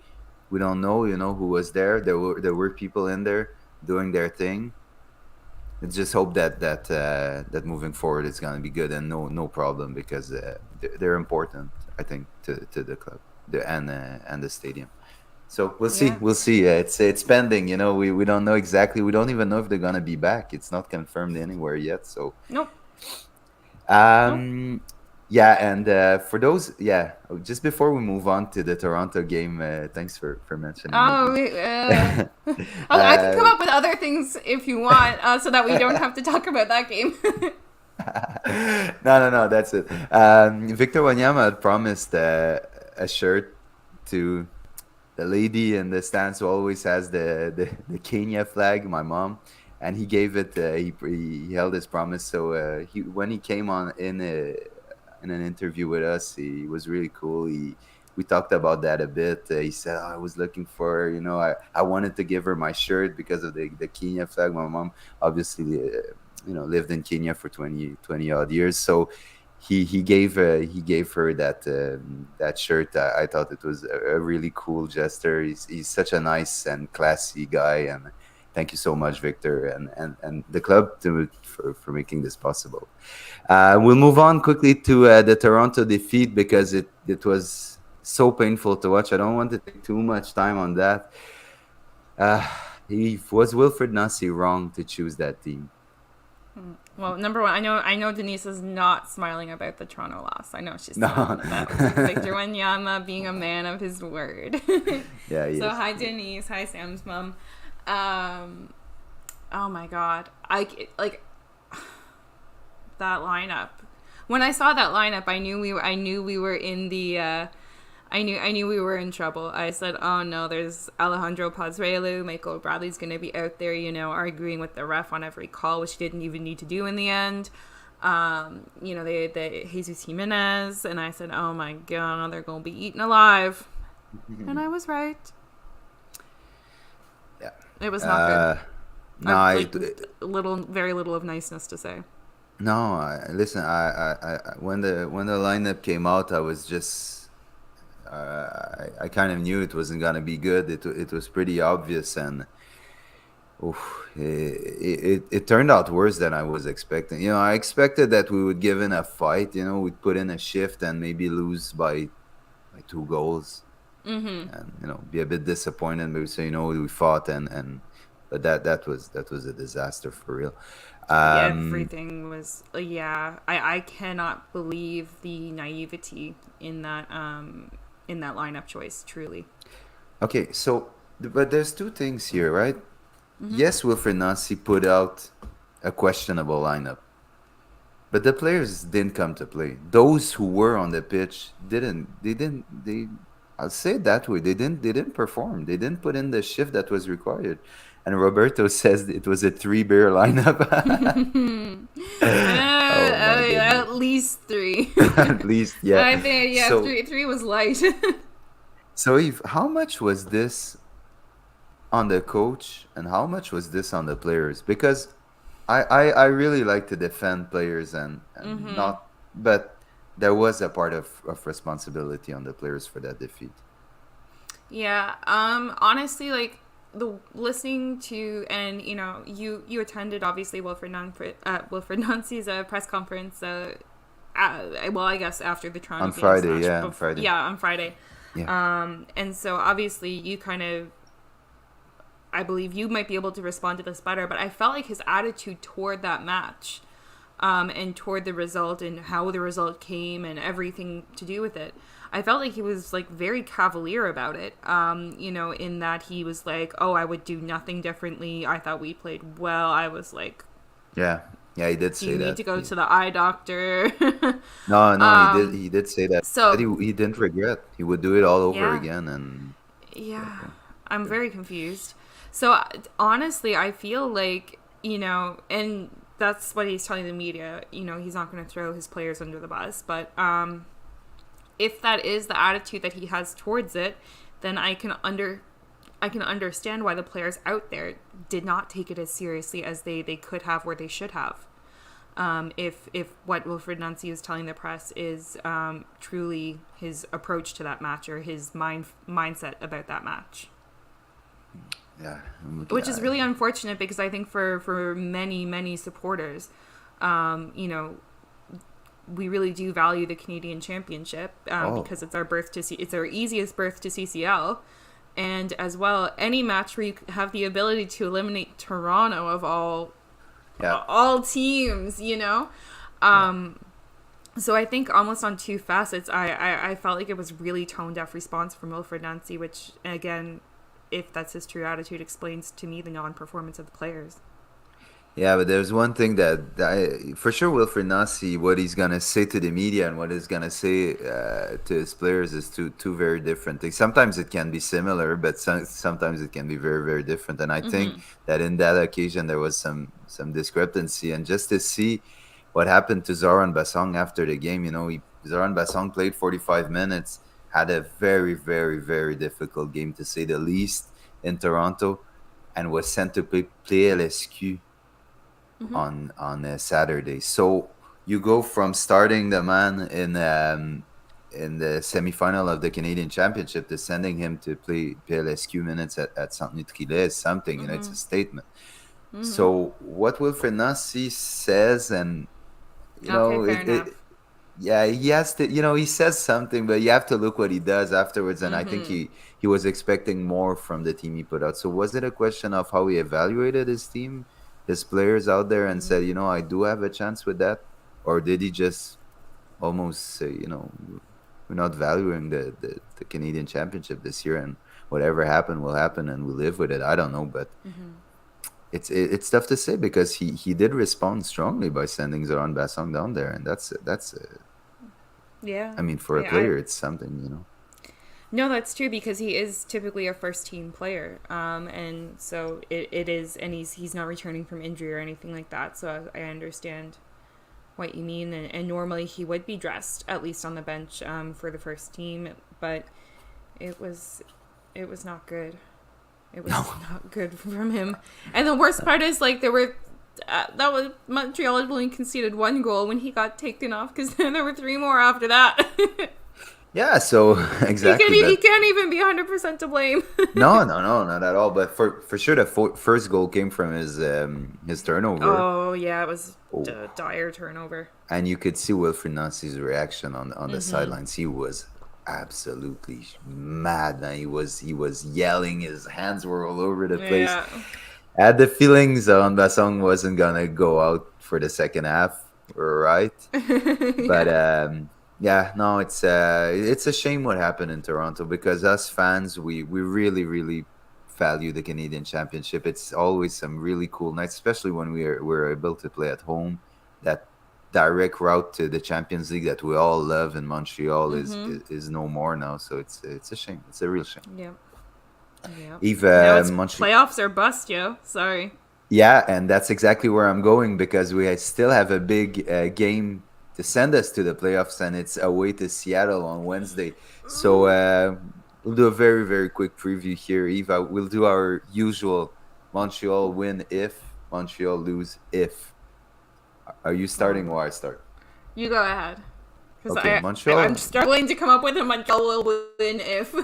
Speaker 2: we don't know, who was there. There were people in there doing their thing. Let's just hope that moving forward it's gonna be good and no problem, because they're important, I think, to the club, and the stadium. So we'll see. We'll see. It's pending. We don't know exactly. We don't even know if they're gonna be back. It's not confirmed anywhere yet. So
Speaker 1: nope.
Speaker 2: Nope. Yeah, and for those, just before we move on to the Toronto game, thanks for mentioning.
Speaker 1: Oh, I can come up with other things if you want, so that we don't have to talk about that game.
Speaker 2: No, that's it. Victor Wanyama had promised a shirt to the lady in the stands who always has the Kenya flag, my mom. And he gave it. He held his promise. So when he came on in an interview with us, he was really cool. We talked about that a bit. He said, I was looking for, I wanted to give her my shirt because of the Kenya flag. My mom obviously lived in Kenya for 20 odd years. So he gave her that shirt. I thought it was a really cool gesture. He's such a nice and classy guy, and thank you so much, Victor, and the club for making this possible. We'll move on quickly to the Toronto defeat, because it was so painful to watch. I don't want to take too much time on that. Was Wilfred Nasi wrong to choose that team?
Speaker 1: Well, number one, I know Denise is not smiling about the Toronto loss. I know she's smiling about Victor Wanyama being a man of his word.
Speaker 2: Yeah, he
Speaker 1: So
Speaker 2: is.
Speaker 1: hi, Denise. Hi, Sam's mom. Oh my God. That lineup. When I saw that lineup, I knew we were in the I knew we were in trouble. I said, "Oh no, there's Alejandro Pozuelo, Michael Bradley's going to be out there, arguing with the ref on every call, which he didn't even need to do in the end." The Jesus Jimenez, and I said, "Oh my God, they're going to be eaten alive." And I was right.
Speaker 2: Yeah.
Speaker 1: It was not good.
Speaker 2: No,
Speaker 1: very little of niceness to say.
Speaker 2: No, listen. I when the lineup came out, I was just. I kind of knew it wasn't gonna be good. It was pretty obvious, and it turned out worse than I was expecting. I expected that we would give in a fight. We'd put in a shift and maybe lose by 2 goals, and be a bit disappointed. Maybe say, we fought, but that was a disaster for real.
Speaker 1: Everything was I cannot believe the naivety in that lineup choice, truly.
Speaker 2: Okay, so but there's 2 things here, right? Yes, Wilfred Nasi put out a questionable lineup, but the players didn't come to play. Those who were on the pitch didn't. They I'll say it that way. They didn't perform. They didn't put in the shift that was required. And Roberto says it was a 3 beer lineup. Oh my goodness.
Speaker 1: At least three.
Speaker 2: At least, yeah.
Speaker 1: I think
Speaker 2: So
Speaker 1: three was light.
Speaker 2: so Eve, how much was this on the coach and how much was this on the players? Because I really like to defend players and not, but there was a part of responsibility on the players for that defeat.
Speaker 1: Yeah. Honestly, like the listening to, and you attended obviously Wilfred Nancy's press conference. Well, I guess after the Toronto
Speaker 2: On
Speaker 1: Phoenix
Speaker 2: Friday,
Speaker 1: match.
Speaker 2: yeah, on Friday.
Speaker 1: Yeah, on Friday.
Speaker 2: Yeah.
Speaker 1: And so obviously you kind of, I believe you might be able to respond to this better, but I felt like his attitude toward that match, and toward the result and how the result came and everything to do with it, I felt like he was like very cavalier about it. In that he was like, "Oh, I would do nothing differently. I thought we played well." I was like,
Speaker 2: Yeah. Yeah, he did
Speaker 1: "Do
Speaker 2: say
Speaker 1: you need
Speaker 2: that.
Speaker 1: to go to the eye doctor?"
Speaker 2: No, no, he did.
Speaker 1: um,
Speaker 2: He did say that.
Speaker 1: so
Speaker 2: But he didn't regret. He would do it all over
Speaker 1: yeah,
Speaker 2: again, and
Speaker 1: yeah,
Speaker 2: okay,
Speaker 1: I'm
Speaker 2: good.
Speaker 1: very confused. So honestly, I feel like, and that's what he's telling the media. He's not going to throw his players under the bus, but if that is the attitude that he has towards it, then I can understand why the players out there did not take it as seriously as they could have or they should have. If what Wilfred Nancy is telling the press is truly his approach to that match or his mindset about that match.
Speaker 2: Yeah, I'm looking
Speaker 1: Which is really
Speaker 2: at.
Speaker 1: unfortunate because I think for many, many supporters, we really do value the Canadian Championship,
Speaker 2: Oh,
Speaker 1: because it's our it's our easiest birth to CCL, and as well any match where you have the ability to eliminate Toronto of
Speaker 2: yeah,
Speaker 1: all teams.
Speaker 2: yeah,
Speaker 1: So I think almost on two facets, I felt like it was really tone deaf response from Wilfred Nancy, which again, if that's his true attitude, explains to me the non-performance of the players.
Speaker 2: yeah. But there's one thing that for sure, Wilfred Nasi, what he's gonna say to the media and what he's gonna say to his players is two very different things. Sometimes it can be similar, but sometimes it can be very very different. And I think
Speaker 1: Mm-hmm.
Speaker 2: that in that occasion there was some discrepancy. And just to see what happened to Zoran Basong after the game, Zoran Basong played 45 minutes, had a very very very difficult game to say the least in Toronto, and was sent to play LSQ
Speaker 1: Mm-hmm.
Speaker 2: on a Saturday. So you go from starting the man in the semifinal of the Canadian Championship to sending him to play PLSQ minutes at Saint-Nutrile is something. It's a
Speaker 1: Mm-hmm.
Speaker 2: statement.
Speaker 1: Mm-hmm.
Speaker 2: So what Wilfred Nancy says, and
Speaker 1: Okay, fair
Speaker 2: it
Speaker 1: enough.
Speaker 2: yeah, he has to, he says something, but you have to look what he does afterwards. And I think
Speaker 1: Mm-hmm.
Speaker 2: he was expecting more from the team he put out. So was it a question of how he evaluated his team, his players out there, and said, I do have a chance with that? Or did he just almost say, we're not valuing the Canadian Championship this year, and whatever happened will happen, and we live with it? I don't know, but
Speaker 1: Mm-hmm.
Speaker 2: it's tough to say because he did respond strongly by sending Zoran Basong down there, and
Speaker 1: Yeah.
Speaker 2: I mean, for a
Speaker 1: I
Speaker 2: player, it's something.
Speaker 1: No, that's true because he is typically a first team player, and so it is, and he's not returning from injury or anything like that. So I understand what you mean, and normally he would be dressed at least on the bench, for the first team, but it was it was not good. It was
Speaker 2: No.
Speaker 1: not good from him. And the worst part is like there were. That was Montreal had only conceded one goal when he got taken off because then there were three more after that.
Speaker 2: Yeah, so exactly,
Speaker 1: He
Speaker 2: but
Speaker 1: can't even be 100% to blame.
Speaker 2: no, no, no, not at all. But for sure, the first goal came from his turnover.
Speaker 1: Oh yeah, it was
Speaker 2: Oh,
Speaker 1: a dire turnover.
Speaker 2: and you could see Wilfried Nancy's reaction on the
Speaker 1: Mm-hmm.
Speaker 2: sidelines. He was absolutely mad. Man. He was yelling. His hands were all over the place.
Speaker 1: Yeah.
Speaker 2: I had the feelings on Basong wasn't gonna go out for the second half. We're right. But
Speaker 1: Yeah.
Speaker 2: yeah, no, it's a shame what happened in Toronto because us fans, we really really value the Canadian Championship. It's always some really cool nights, especially when we're able to play at home. That direct route to the Champions League that we all love in Montreal
Speaker 1: Mm-hmm.
Speaker 2: is no more now. So it's a shame. It's a real shame.
Speaker 1: Yep. Yep.
Speaker 2: Eve,
Speaker 1: Now it's
Speaker 2: Montreal.
Speaker 1: playoffs or bust, yo. Sorry.
Speaker 2: Yeah, and that's exactly where I'm going because we still have a big game to send us to the playoffs, and it's away to Seattle on Wednesday. So we'll do a very, very quick preview here. Eva, we'll do our usual Montreal win if, Montreal lose if. Are you starting or I start?
Speaker 1: You go ahead. Because
Speaker 2: Okay, Montreal.
Speaker 1: I'm struggling to come up with a Montreal will win if.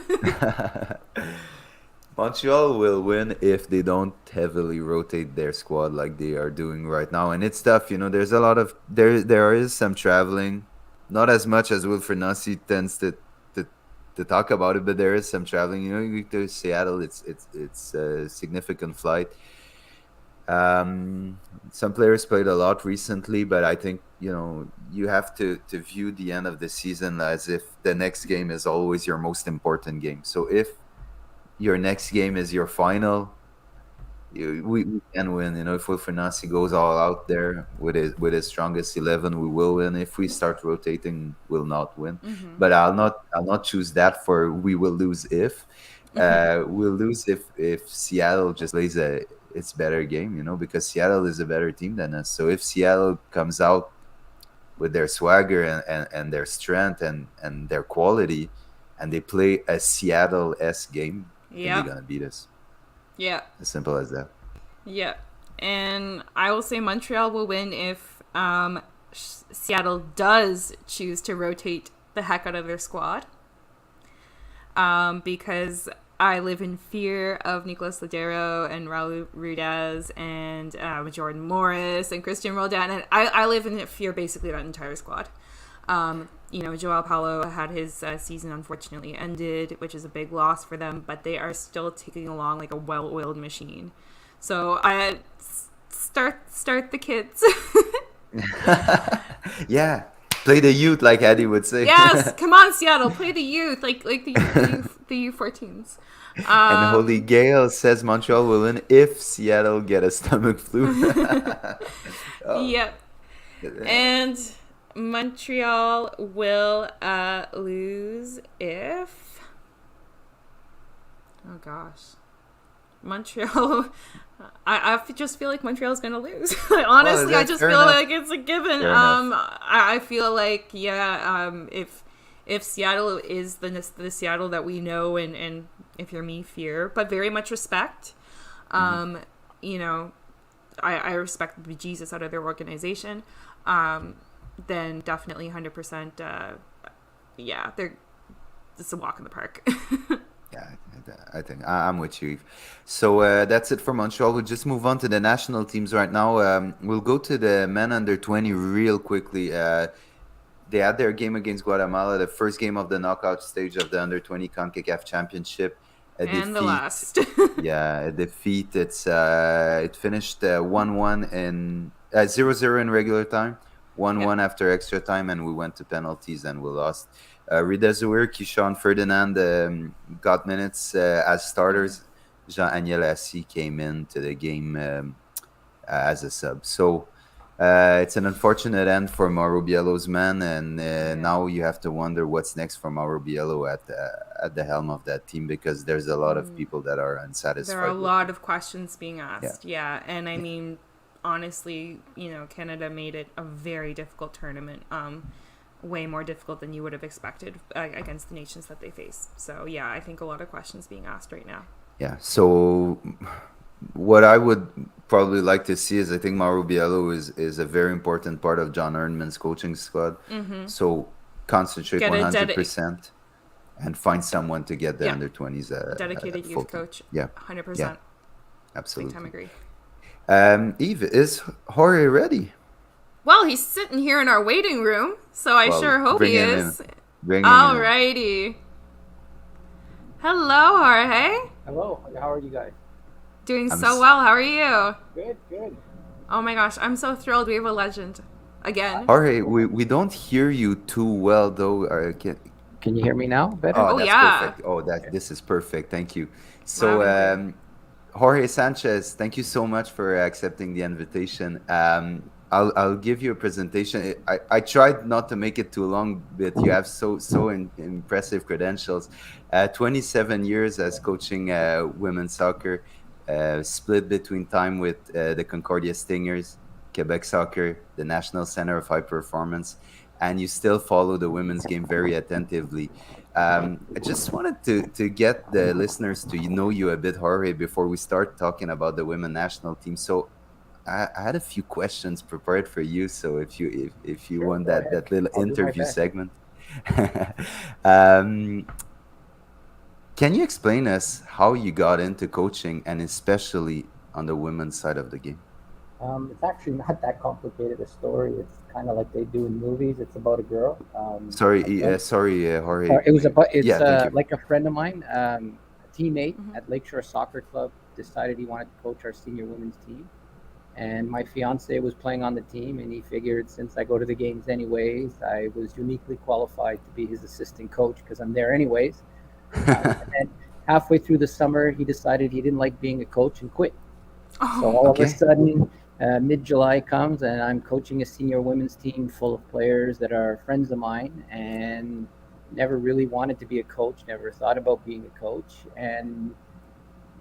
Speaker 2: Montreal will win if they don't heavily rotate their squad like they are doing right now, and it's tough. There's a lot of there is some traveling, not as much as Wilfred Nasi tends to talk about it, but there is some traveling. You go to Seattle, it's a significant flight. Some players played a lot recently, but I think you have to view the end of the season as if the next game is always your most important game. So if your next game is your final, we can win. If Wilfred Nasi goes all out there with his strongest 11, we will win. If we start rotating, we'll not win.
Speaker 1: Mm-hmm.
Speaker 2: But I'll not choose that for we will lose if. We'll lose if Seattle just plays its better game, because Seattle is a better team than us. So if Seattle comes out with their swagger and their strength and their quality, and they play a Seattle-esque game,
Speaker 1: yeah,
Speaker 2: they're gonna beat us.
Speaker 1: Yeah.
Speaker 2: As simple as that.
Speaker 1: Yeah. And I will say Montreal will win if Seattle does choose to rotate the heck out of their squad. Because I live in fear of Nicolas Ladero and Raul Ruiz and Jordan Morris and Christian Roldan. And I live in fear basically of that entire squad. Joao Paulo had his season unfortunately ended, which is a big loss for them, but they are still ticking along like a well-oiled machine. So I start the kids.
Speaker 2: Yeah, play the youth, like Hady would say.
Speaker 1: Yes, come on, Seattle, play the youth, like the U14s.
Speaker 2: And Holy Gale says Montreal will win if Seattle get a stomach flu.
Speaker 1: Yep, and Montreal will lose if... Oh, gosh. Montreal... I just feel like Montreal's going to lose. Honestly, I just feel like it's a given. I feel like, if Seattle is the Seattle that we know and if you're me, fear, but very much respect, I respect the bejesus out of their organization, then definitely 100%, it's a walk in the park.
Speaker 2: Yeah, I think I'm with you. So that's it for Montreal. We'll just move on to the national teams right now. We'll go to the men under 20 real quickly. They had their game against Guatemala, the first game of the knockout stage of the under 20 CONCACAF Championship.
Speaker 1: The last.
Speaker 2: A defeat. It finished 1-1 and 0-0 in regular time, 1-1 after extra time, and we went to penalties and we lost. Rida Zouir, Kishan Ferdinand got minutes as starters. Jean-Aniel Assi came into the game as a sub. So it's an unfortunate end for Mauro Biello's man, and now you have to wonder what's next for Mauro Biello at the helm of that team, because there's a lot of people that are unsatisfied.
Speaker 1: There are a lot of questions being asked. Yeah. And I mean, honestly, Canada made it a very difficult tournament. Way more difficult than you would have expected against the nations that they face. So, yeah, I think a lot of questions being asked right now.
Speaker 2: Yeah, so what I would probably like to see is, I think Mauro Biello is a very important part of John Erdman's coaching squad. Mm-hmm. So concentrate 100% and find someone to get the under-20s.
Speaker 1: Dedicated youth coach.
Speaker 2: Yeah.
Speaker 1: 100%.
Speaker 2: Yeah. Absolutely.
Speaker 1: Big time agree.
Speaker 2: Eve, is Jorge ready?
Speaker 1: Well, he's sitting here in our waiting room, so I sure hope he is. Alrighty. Hello, Jorge.
Speaker 3: Hello. How are you guys?
Speaker 1: Doing so well. How are you?
Speaker 3: Good.
Speaker 1: Oh my gosh, I'm so thrilled. We have a legend again.
Speaker 2: Jorge, we don't hear you too well though.
Speaker 3: Can you hear me now better?
Speaker 2: Oh, that's perfect. Oh, this is perfect. Thank you. So, Jorge Sanchez, thank you so much for accepting the invitation. I'll give you a presentation. I tried not to make it too long, but you have impressive credentials. 27 years as coaching women's soccer, split between time with the Concordia Stingers, Quebec Soccer, the National Center of High Performance, and you still follow the women's game very attentively. I just wanted to get the listeners to know you a bit, Jorge, before we start talking about the women national team. So I had a few questions prepared for you. So if you
Speaker 3: Sure,
Speaker 2: want
Speaker 3: go ahead.
Speaker 2: that little
Speaker 3: I'll do my
Speaker 2: interview
Speaker 3: best.
Speaker 2: segment, um, can you explain us how you got into coaching, and especially on the women's side of the game?
Speaker 3: It's actually not that complicated a story. It's kind of like they do in movies. It's about a girl. A friend.
Speaker 2: Jorge.
Speaker 3: It was about. It's
Speaker 2: Yeah, thank you.
Speaker 3: like a friend of mine, a teammate
Speaker 1: Mm-hmm.
Speaker 3: at Lakeshore Soccer Club, decided he wanted to coach our senior women's team. And my fiance was playing on the team, and he figured since I go to the games anyways, I was uniquely qualified to be his assistant coach because I'm there anyways. And then halfway through the summer, he decided he didn't like being a coach and quit. So
Speaker 1: Oh.
Speaker 3: all of a
Speaker 2: Okay.
Speaker 3: sudden, mid-July comes, and I'm coaching a senior women's team full of players that are friends of mine, and never really wanted to be a coach, never thought about being a coach. And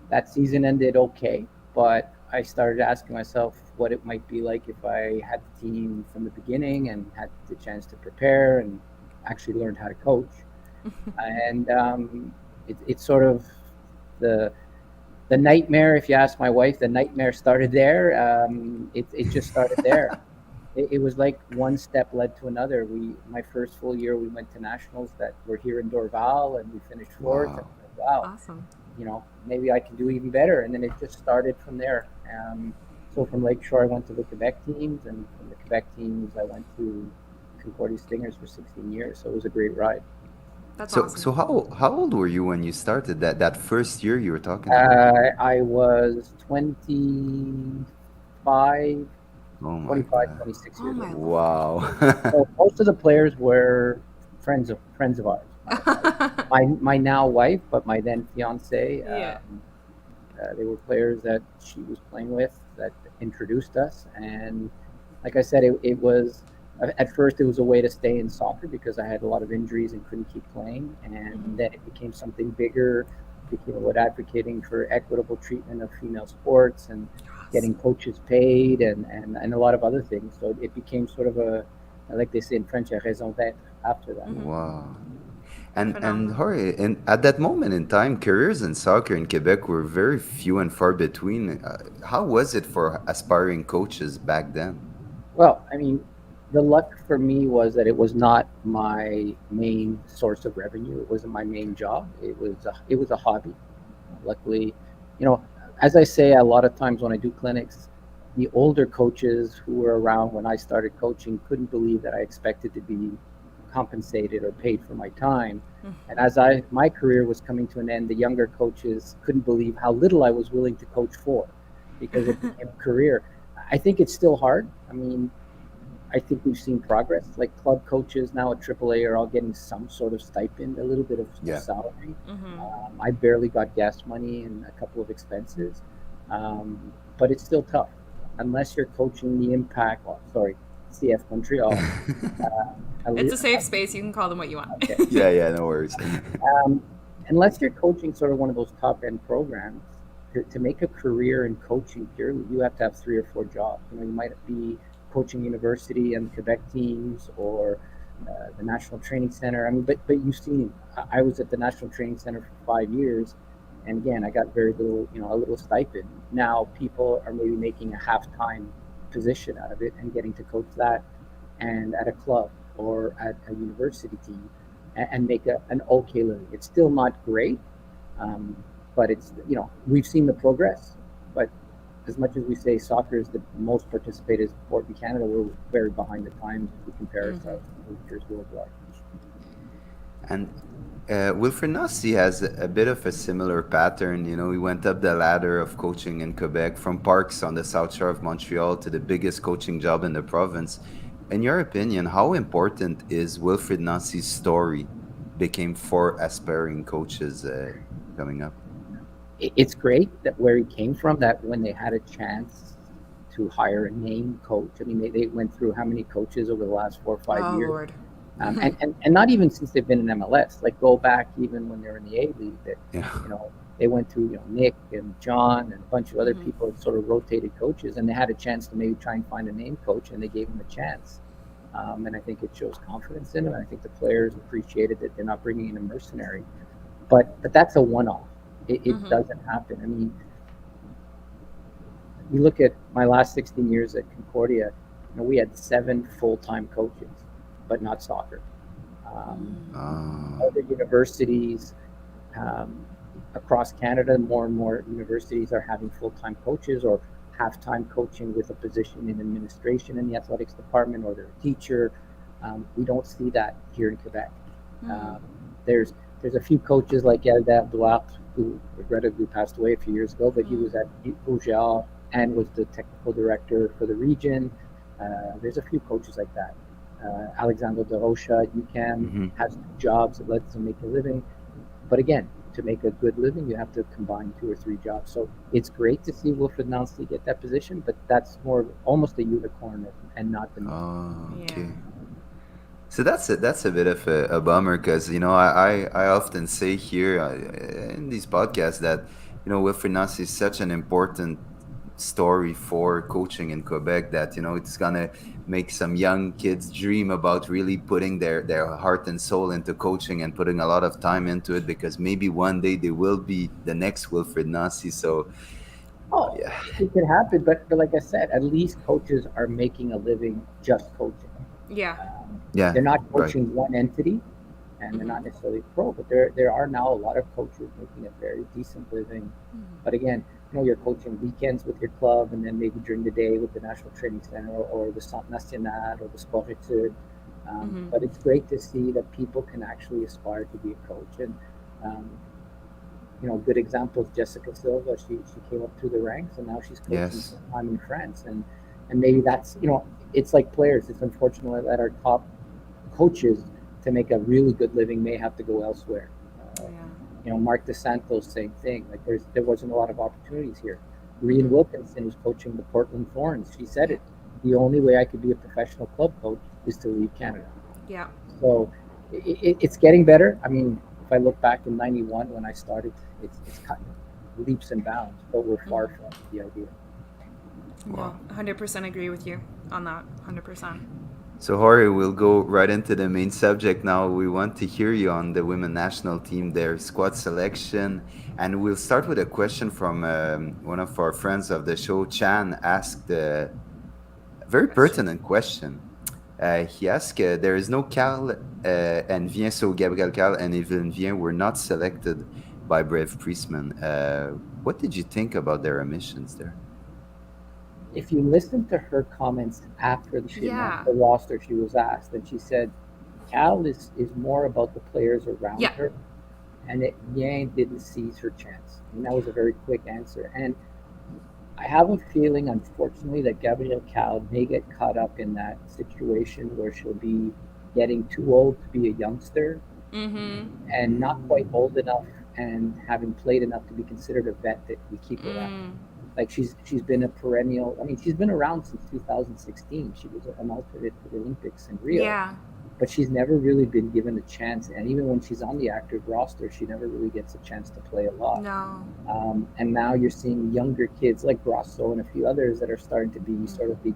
Speaker 3: that season ended okay, but I started asking myself what it might be like if I had the team from the beginning and had the chance to prepare and actually learned how to coach. And it's sort of the the nightmare. If you ask my wife, the nightmare started there. It just started there. It was like one step led to another. My first full year, we went to nationals that were here in Dorval, and we finished fourth. And
Speaker 2: Wow.
Speaker 3: wow,
Speaker 1: Awesome.
Speaker 3: maybe I can do even better. And then it just started from there. So from Lakeshore, I went to the Quebec teams, and from the Quebec teams, I went to Concordia Stingers for 16 years. So it was a great ride.
Speaker 1: That's
Speaker 2: So
Speaker 1: awesome.
Speaker 2: how old were you when you started that first year you were talking about?
Speaker 3: I was 25,
Speaker 2: Oh my
Speaker 3: 25,
Speaker 2: God.
Speaker 3: 26
Speaker 1: Oh
Speaker 3: years
Speaker 1: my
Speaker 3: old.
Speaker 1: lord.
Speaker 2: Wow.
Speaker 3: So most of the players were friends of ours. My now wife, but my then fiance.
Speaker 1: Yeah.
Speaker 3: They were players that she was playing with that introduced us, and like I said, it was at first it was a way to stay in soccer because I had a lot of injuries and couldn't keep playing, and
Speaker 1: Mm-hmm.
Speaker 3: then it became something bigger. Became about advocating for equitable treatment of female sports and getting
Speaker 1: Awesome.
Speaker 3: coaches paid and a lot of other things. So it became sort of like they say in French, a raison d'être after that.
Speaker 1: Mm-hmm.
Speaker 2: Wow. And
Speaker 1: Phenomenal.
Speaker 2: Jorge, and at that moment in time, careers in soccer in Quebec were very few and far between. How was it for aspiring coaches back then?
Speaker 3: Well, I mean, the luck for me was that it was not my main source of revenue. It wasn't my main job. It was a hobby. Luckily, you know, as I say a lot of times when I do clinics, the older coaches who were around when I started coaching couldn't believe that I expected to be compensated or paid for my time. And as my career was coming to an end, the younger coaches couldn't believe how little I was willing to coach for because it became a career. I think it's still hard. I mean, I think we've seen progress. Like club coaches now at AAA are all getting some sort of stipend, a little bit of
Speaker 2: Yeah.
Speaker 3: salary.
Speaker 1: Mm-hmm.
Speaker 3: I barely got gas money and a couple of expenses, but it's still tough unless you're coaching the Impact. Oh, sorry, CF Montreal.
Speaker 1: It's a safe space. You can call them what you want.
Speaker 3: Okay.
Speaker 2: Yeah, no worries.
Speaker 3: Um, Unless you're coaching sort of one of those top end programs, to make a career in coaching purely, you have to have 3 or 4 jobs. You might be coaching university and Quebec teams or the National Training Center. I mean, but you've seen, I was at the National Training Center for 5 years, and again, I got very little, a little stipend. Now people are maybe making a half-time position out of it and getting to coach that, and at a club or at a university team, and make an okay living. It's still not great, um, but it's we've seen the progress. But as much as we say soccer is the most participated sport in Canada, we're very behind the times if we compare
Speaker 1: Mm-hmm.
Speaker 3: ourselves to leaders worldwide.
Speaker 2: And Wilfred Nossi has a bit of a similar pattern. You know, he went up the ladder of coaching in Quebec from parks on the south shore of Montreal to the biggest coaching job in the province. In your opinion, how important is Wilfred Nossi's story became for aspiring coaches coming up?
Speaker 3: it's great that where he came from, that when they had a chance to hire a name coach, I mean, they went through how many coaches over the last 4 or 5 years?
Speaker 1: Lord.
Speaker 3: And not even since they've been in MLS, like go back even when they're in the A League, that,
Speaker 2: Yeah.
Speaker 3: they went through, Nick and John and a bunch of other people that sort of rotated coaches, and they had a chance to maybe try and find a name coach, and they gave him a chance. And I think it shows confidence in him. I think the players appreciated that they're not bringing in a mercenary, but that's a one-off. It doesn't happen. I mean, you look at my last 16 years at Concordia, we had 7 full-time coaches, but not soccer. Other universities across Canada, more and more universities are having full-time coaches or half-time coaching with a position in administration in the athletics department, or they're a teacher. We don't see that here in Quebec. There's a few coaches like Eldad Duarte, who regrettably passed away a few years ago, but he was at Rougeard and was the technical director for the region. There's a few coaches like that. Alexander De Rocha at UQAM has 2 jobs that lets him make a living. But again, to make a good living, you have to combine 2 or 3 jobs. So it's great to see Wilfred Nancy get that position, but that's more almost a unicorn and not the norm.
Speaker 2: Oh, okay. Yeah. So that's a bit of a bummer, because I often say here in these podcasts that Wilfred Nancy is such an important story for coaching in Quebec, that it's gonna make some young kids dream about really putting their heart and soul into coaching and putting a lot of time into it, because maybe one day they will be the next Wilfred Nancy. So
Speaker 3: yeah, it could happen, but like I said, at least coaches are making a living just coaching. They're not coaching one entity, and they're not necessarily pro, but there are now a lot of coaches making a very decent living. But again, you're coaching weekends with your club, and then maybe during the day with the National Training Center or the Centre National or the Sport Études. But it's great to see that people can actually aspire to be a coach. And good examples, Jessica Silva, she came up through the ranks, and now she's coaching sometime in France. And maybe that's, it's like players. It's unfortunate that our top coaches, to make a really good living, may have to go elsewhere. Mark DeSantos, same thing. Like there wasn't a lot of opportunities here. Rian Wilkinson, who's coaching the Portland Thorns, she said it. The only way I could be a professional club coach is to leave Canada.
Speaker 1: Yeah.
Speaker 3: So it's getting better. I mean, if I look back in '91 when I started, it's kind of leaps and bounds, but we're far from the ideal.
Speaker 1: Wow. 100% agree with you on that. 100%.
Speaker 2: So Jorge, we'll go right into the main subject now. We want to hear you on the women national team, their squad selection. And we'll start with a question from one of our friends of the show. Chan asked a very pertinent question. He asked, there is no Carl and Vien, so Gabriel Carl and Evelyn Vien were not selected by Brave Priestman. What did you think about their omissions there?
Speaker 3: If you listen to her comments after she announced the roster, she was asked, and she said, Cal is more about the players around her, and that Yang didn't seize her chance. And that was a very quick answer. And I have a feeling, unfortunately, that Gabrielle Cal may get caught up in that situation where she'll be getting too old to be a youngster and not quite old enough and having played enough to be considered a vet that we keep around. Like she's been a perennial. I mean, she's been around since 2016. She was an alternate for the Olympics in Rio, but she's never really been given a chance. And even when she's on the active roster, she never really gets a chance to play a lot.
Speaker 1: No.
Speaker 3: And now you're seeing younger kids like Grosso and a few others that are starting to be sort of the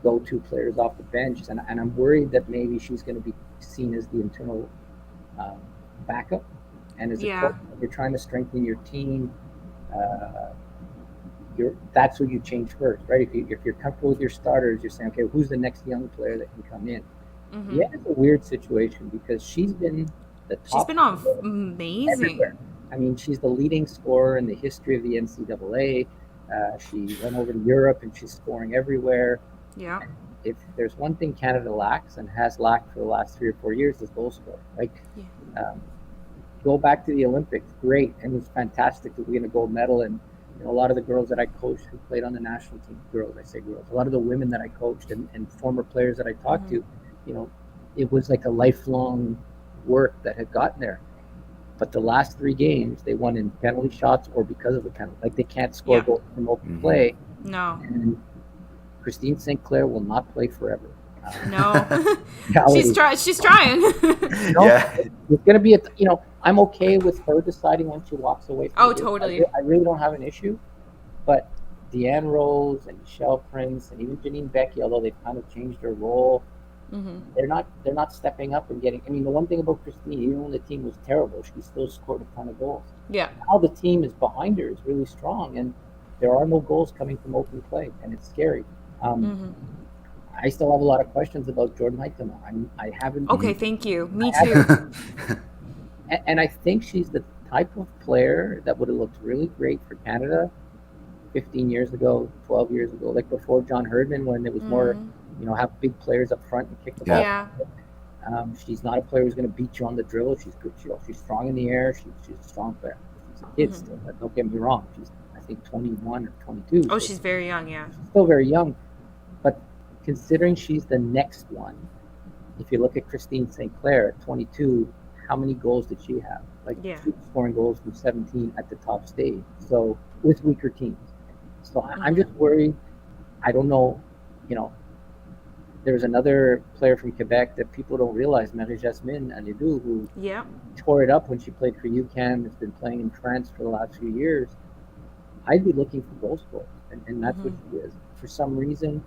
Speaker 3: go-to players off the bench. And I'm worried that maybe she's going to be seen as the internal backup. And as a coach, you're trying to strengthen your team. That's what you change first, right? If you're comfortable with your starters, you're saying, okay, who's the next young player that can come in? Yeah, it's a weird situation because she's been the top.
Speaker 1: She's been amazing.
Speaker 3: Everywhere. I mean, she's the leading scorer in the history of the NCAA. She went over to Europe and she's scoring everywhere.
Speaker 1: Yeah.
Speaker 3: If there's one thing Canada lacks and has lacked for the last 3 or 4 years, is goal scoring. Like, go back to the Olympics, great, and it was fantastic to win a gold medal. And a lot of the girls that I coached who played on the national team, a lot of the women that I coached and former players that I talked to, it was like a lifelong work that had gotten there. But the last 3 games, they won in penalty shots or because of the penalty. Like, they can't score
Speaker 1: Yeah.
Speaker 3: goals from open play.
Speaker 1: No.
Speaker 3: And Christine St. Clair will not play forever.
Speaker 1: No.
Speaker 3: reality.
Speaker 1: She's trying.
Speaker 2: Yeah.
Speaker 3: It's going to be, I'm okay with her deciding when she walks away from
Speaker 1: Oh,
Speaker 3: the game.
Speaker 1: totally.
Speaker 3: I really don't have an issue. But Deanne Rose and Michelle Prince and even Janine Becky, although they've kind of changed their role, they're not stepping up and getting. I mean, the one thing about Christine, even when the team was terrible, she still scored a ton of goals.
Speaker 1: Yeah.
Speaker 3: Now the team is behind her is really strong, and there are no goals coming from open play, and it's scary. I still have a lot of questions about Jordan Huitema. I haven't.
Speaker 1: Okay, thank you. Me too.
Speaker 3: And I think she's the type of player that would have looked really great for Canada 15 years ago, 12 years ago, like before John Herdman, when it was more, have big players up front and kick the ball.
Speaker 1: Yeah.
Speaker 3: She's not a player who's going to beat you on the dribble. She's good. She's strong in the air. She's a strong player. She's a kid still. Don't get me wrong. She's, I think, 21 or 22.
Speaker 1: Oh, so she's very young, yeah.
Speaker 3: She's still very young. But considering she's the next one, if you look at Christine St. Clair at 22, how many goals did she have? She was scoring goals from 17 at the top stage. So with weaker teams. So I'm just worried. I don't know, there's another player from Quebec that people don't realize, Marie-Jasmine Anidou, who tore it up when she played for UQAM, has been playing in France for the last few years. I'd be looking for goal scorers, and that's what she is. For some reason,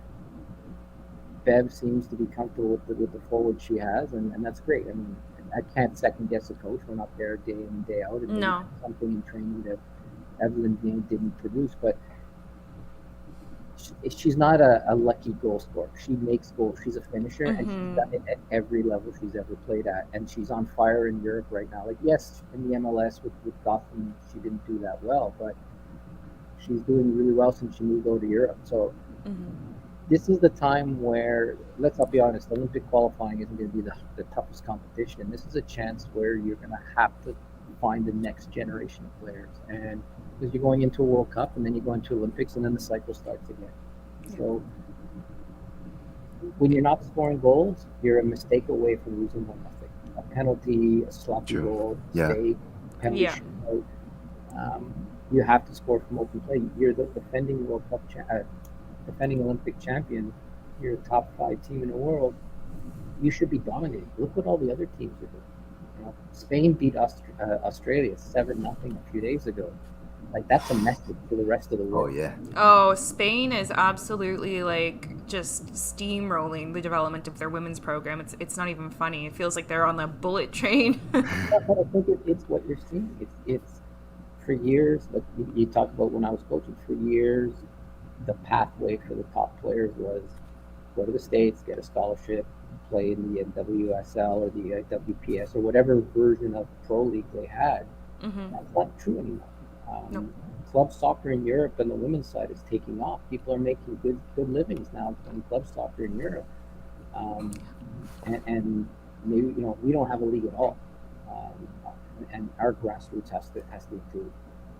Speaker 3: Bev seems to be comfortable with the forward she has, and that's great. I mean, I can't second guess a coach. We're not there day in and day out.
Speaker 1: No.
Speaker 3: Something in training that Evelyn didn't produce, but she's not a lucky goal scorer. She makes goals. She's a finisher, and she's done it at every level she's ever played at. And she's on fire in Europe right now. Like, yes, in the MLS with Gotham, she didn't do that well, but she's doing really well since she moved over to Europe. So this is the time where, let's not be honest, Olympic qualifying isn't going to be the toughest competition. This is a chance where you're going to have to find the next generation of players. And because you're going into a World Cup, and then you go into Olympics, and then the cycle starts again. So when you're not scoring goals, you're a mistake away from losing 1-0. A penalty, a sloppy goal, mistake, penalty shootout. You have to score from open play. You're the defending World Cup defending Olympic champion. You're a top 5 team in the world. You should be dominating. Look what all the other teams are doing. Spain beat Australia 7-0 a few days ago. Like, that's a message to the rest of the world.
Speaker 2: Oh, yeah.
Speaker 1: Oh, Spain is absolutely, just steamrolling the development of their women's program. It's not even funny. It feels like they're on the bullet train.
Speaker 3: But I think it's what you're seeing. It's for years, like you talk about when I was coaching, for years, the pathway for the top players was go to the States, get a scholarship, play in the WSL or the WPS or whatever version of pro league they had. That's not true anymore.
Speaker 1: Nope.
Speaker 3: Club soccer in Europe and the women's side is taking off. People are making good livings now playing club soccer in Europe. And maybe we don't have a league at all. And our grassroots has to improve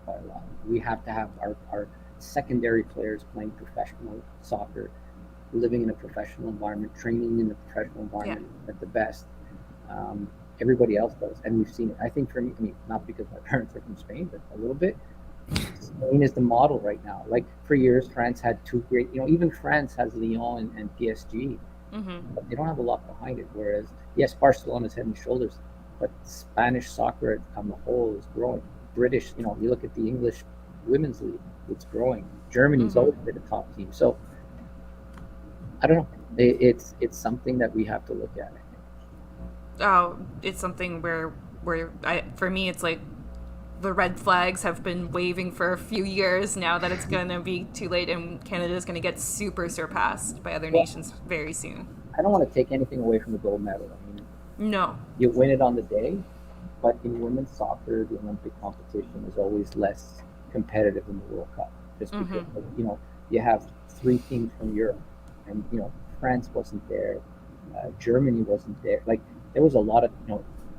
Speaker 3: quite a lot. We have to have our secondary players playing professional soccer, living in a professional environment, training in a professional environment at the best. Everybody else does, and we've seen it. I think for me, not because my parents are from Spain, but a little bit. Spain is the model right now. Like, for years, France had 2 great, even France has Lyon and PSG, but they don't have a lot behind it. Whereas, yes, Barcelona's head and shoulders, but Spanish soccer on the whole is growing. British, you look at the English women's league, it's growing. Germany's always been a top team. So, I don't know. It's something that we have to look at.
Speaker 1: Oh, it's something where for me, it's like the red flags have been waving for a few years now that it's going to be too late, and Canada's going to get super surpassed by other nations very soon.
Speaker 3: I don't want to take anything away from the gold medal. I mean,
Speaker 1: no.
Speaker 3: You win it on the day, but in women's soccer, the Olympic competition is always less competitive in the World Cup. Just because, you have 3 teams from Europe, and, France wasn't there. Germany wasn't there. Like, there was a lot of,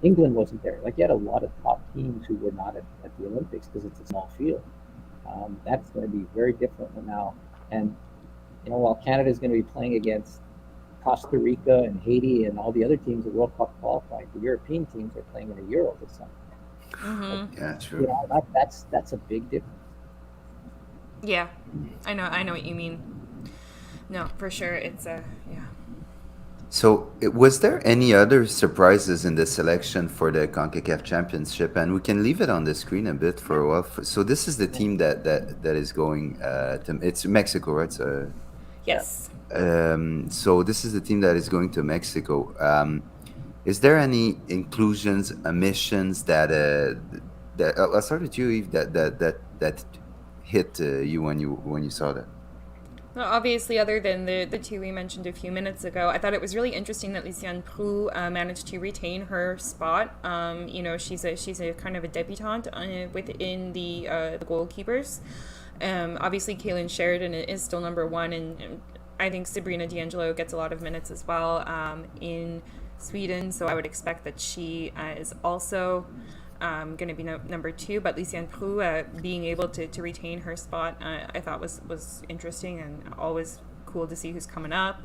Speaker 3: England wasn't there. Like, you had a lot of top teams who were not at the Olympics because it's a small field. That's going to be very different now. And, while Canada is going to be playing against Costa Rica and Haiti and all the other teams that World Cup qualified, the European teams are playing in a Euro this summer.
Speaker 1: Mm-hmm.
Speaker 2: Yeah, true.
Speaker 3: You know, that's a big difference.
Speaker 1: Yeah, I know what you mean. No, for sure, it's a yeah.
Speaker 2: So, was there any other surprises in the selection for the CONCACAF Championship? And we can leave it on the screen a bit for a while. So, this is the team that is going to. It's Mexico, right?
Speaker 3: Yeah.
Speaker 1: Yes.
Speaker 2: So this is the team that is going to Mexico. Is there any inclusions, omissions that I'll start with you, Eve, that hit you when you saw that?
Speaker 1: Well, obviously, other than the two we mentioned a few minutes ago, I thought it was really interesting that Luciane Prou managed to retain her spot. You know, she's a kind of a debutante within the goalkeepers. Obviously, Kaylin Sheridan is still number one, and I think Sabrina D'Angelo gets a lot of minutes as well in Sweden. So I would expect that she is also going to be number two. But Luciane Prou being able to retain her spot, I thought was interesting and always cool to see who's coming up.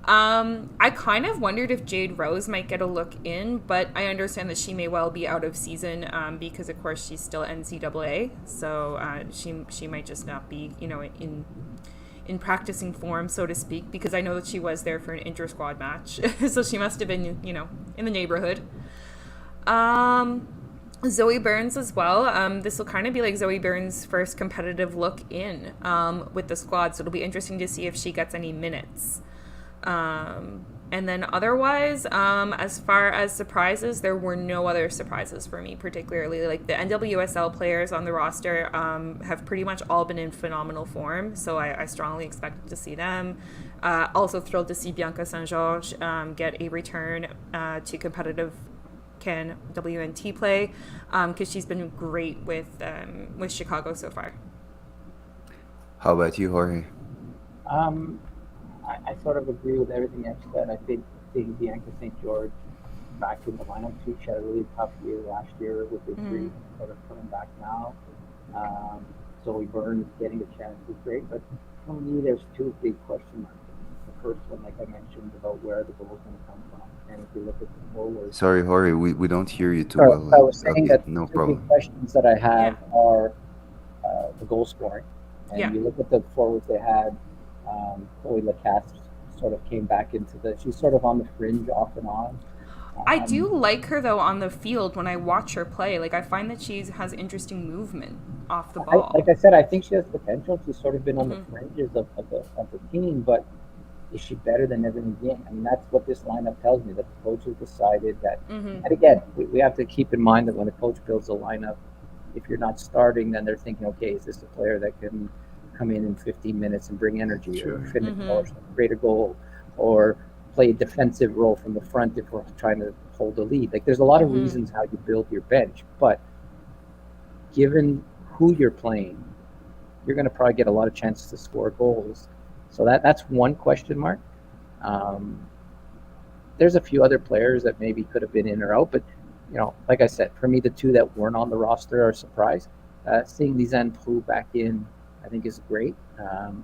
Speaker 1: I kind of wondered if Jade Rose might get a look in, but I understand that she may well be out of season because, of course, she's still NCAA, so she might just not be, you know, in practicing form, so to speak, because I know that she was there for an inter-squad match, so she must have been, you know, in the neighborhood. Zoe Burns as well. This will kind of be like Zoe Burns' first competitive look in with the squad, so it'll be interesting to see if she gets any minutes. And then otherwise, as far as surprises, there were no other surprises for me particularly. Like the NWSL players on the roster have pretty much all been in phenomenal form, so I strongly expect to see them. Also thrilled to see Bianca St. George get a return to competitive Can WNT play because she's been great with Chicago so far.
Speaker 2: How about you, Jorge?
Speaker 3: I sort of agree with everything you said. I think seeing Bianca St. George back in the lineup too. She had a really tough year last year with injury, sort of coming back now. Zoe Burns getting a chance is great, but for me, there's two big question marks. The first one, like I mentioned, about where the goal is going to come from. And if you look at the forward.
Speaker 2: Sorry, Jorge, we don't hear you too
Speaker 3: Sorry,
Speaker 2: well.
Speaker 3: I was saying that
Speaker 2: no
Speaker 3: two
Speaker 2: problem.
Speaker 3: big questions that I have are the goal scoring. And you look at the forwards they had, Chloe Lacasse sort of came back into she's sort of on the fringe off and on.
Speaker 1: I do like her though on the field when I watch her play. Like I find that she has interesting movement off the ball.
Speaker 3: Like I said, I think she has potential. She's sort of been on the fringes of the team, but is she better than Evan again? I mean, that's what this lineup tells me, that the coach has decided that. And again, we have to keep in mind that when a coach builds a lineup, if you're not starting, then they're thinking, okay, is this a player that can come in 15 minutes and bring energy, or finish, or create a goal, or play a defensive role from the front if we're trying to hold a lead. Like there's a lot of reasons how you build your bench, but given who you're playing, you're going to probably get a lot of chances to score goals. So that's one question mark. There's a few other players that maybe could have been in or out, but you know, like I said, for me, the two that weren't on the roster are a surprise. Seeing Lisanne Prou back in, I think, is great.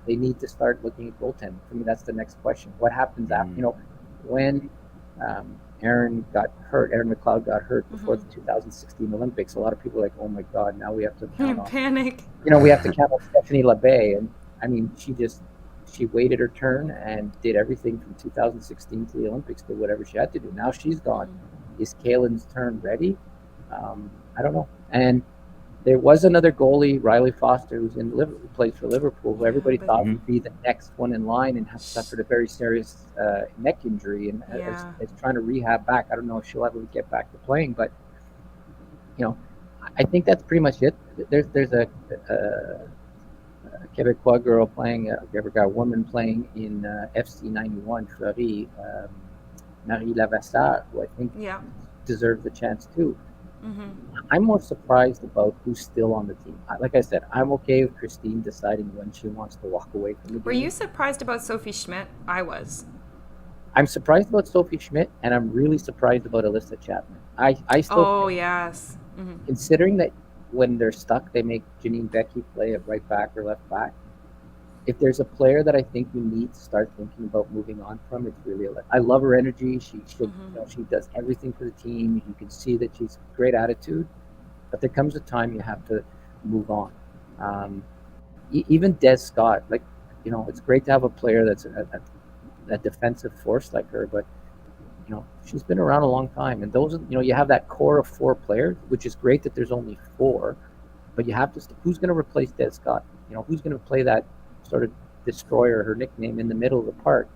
Speaker 3: They need to start looking at goaltending. For me, that's the next question. What happens after, you know, when Erin McLeod got hurt before the 2016 Olympics? A lot of people are like, oh my God, now we have to count on
Speaker 1: panic.
Speaker 3: You know, we have to count on Stephanie Labbé, and I mean, she waited her turn and did everything from 2016 to the Olympics, did whatever she had to do. Now she's gone. Is Kaylin's turn ready? I don't know. And there was another goalie, Riley Foster, who plays for Liverpool, who everybody thought would be the next one in line, and has suffered a very serious neck injury and is trying to rehab back. I don't know if she'll ever get back to playing, but you know, I think that's pretty much it. There's a Quebecois girl playing, a Quebecois woman playing in FC 91, Fleury, Marie Lavasseur, who I think deserves the chance too. I'm more surprised about who's still on the team. Like I said, I'm okay with Christine deciding when she wants to walk away from the game.
Speaker 1: Were you surprised about Sophie Schmidt? I was.
Speaker 3: I'm surprised about Sophie Schmidt, and I'm really surprised about Alyssa Chapman. I still
Speaker 1: yes.
Speaker 3: Considering that when they're stuck, they make Janine Becky play at right back or left back. If there's a player that I think you need to start thinking about moving on from, it's really Alyssa. I love her energy. She does everything for the team. You can see that she's great attitude. but there comes a time you have to move on. Even Des Scott, like, it's great to have a player that's a defensive force like her, but she's been around a long time, and those, you have that core of 4 players, which is great that there's only 4, but you have to. Who's going to replace Des Scott? Who's going to play that sort of destroyer, her nickname, in the middle of the park?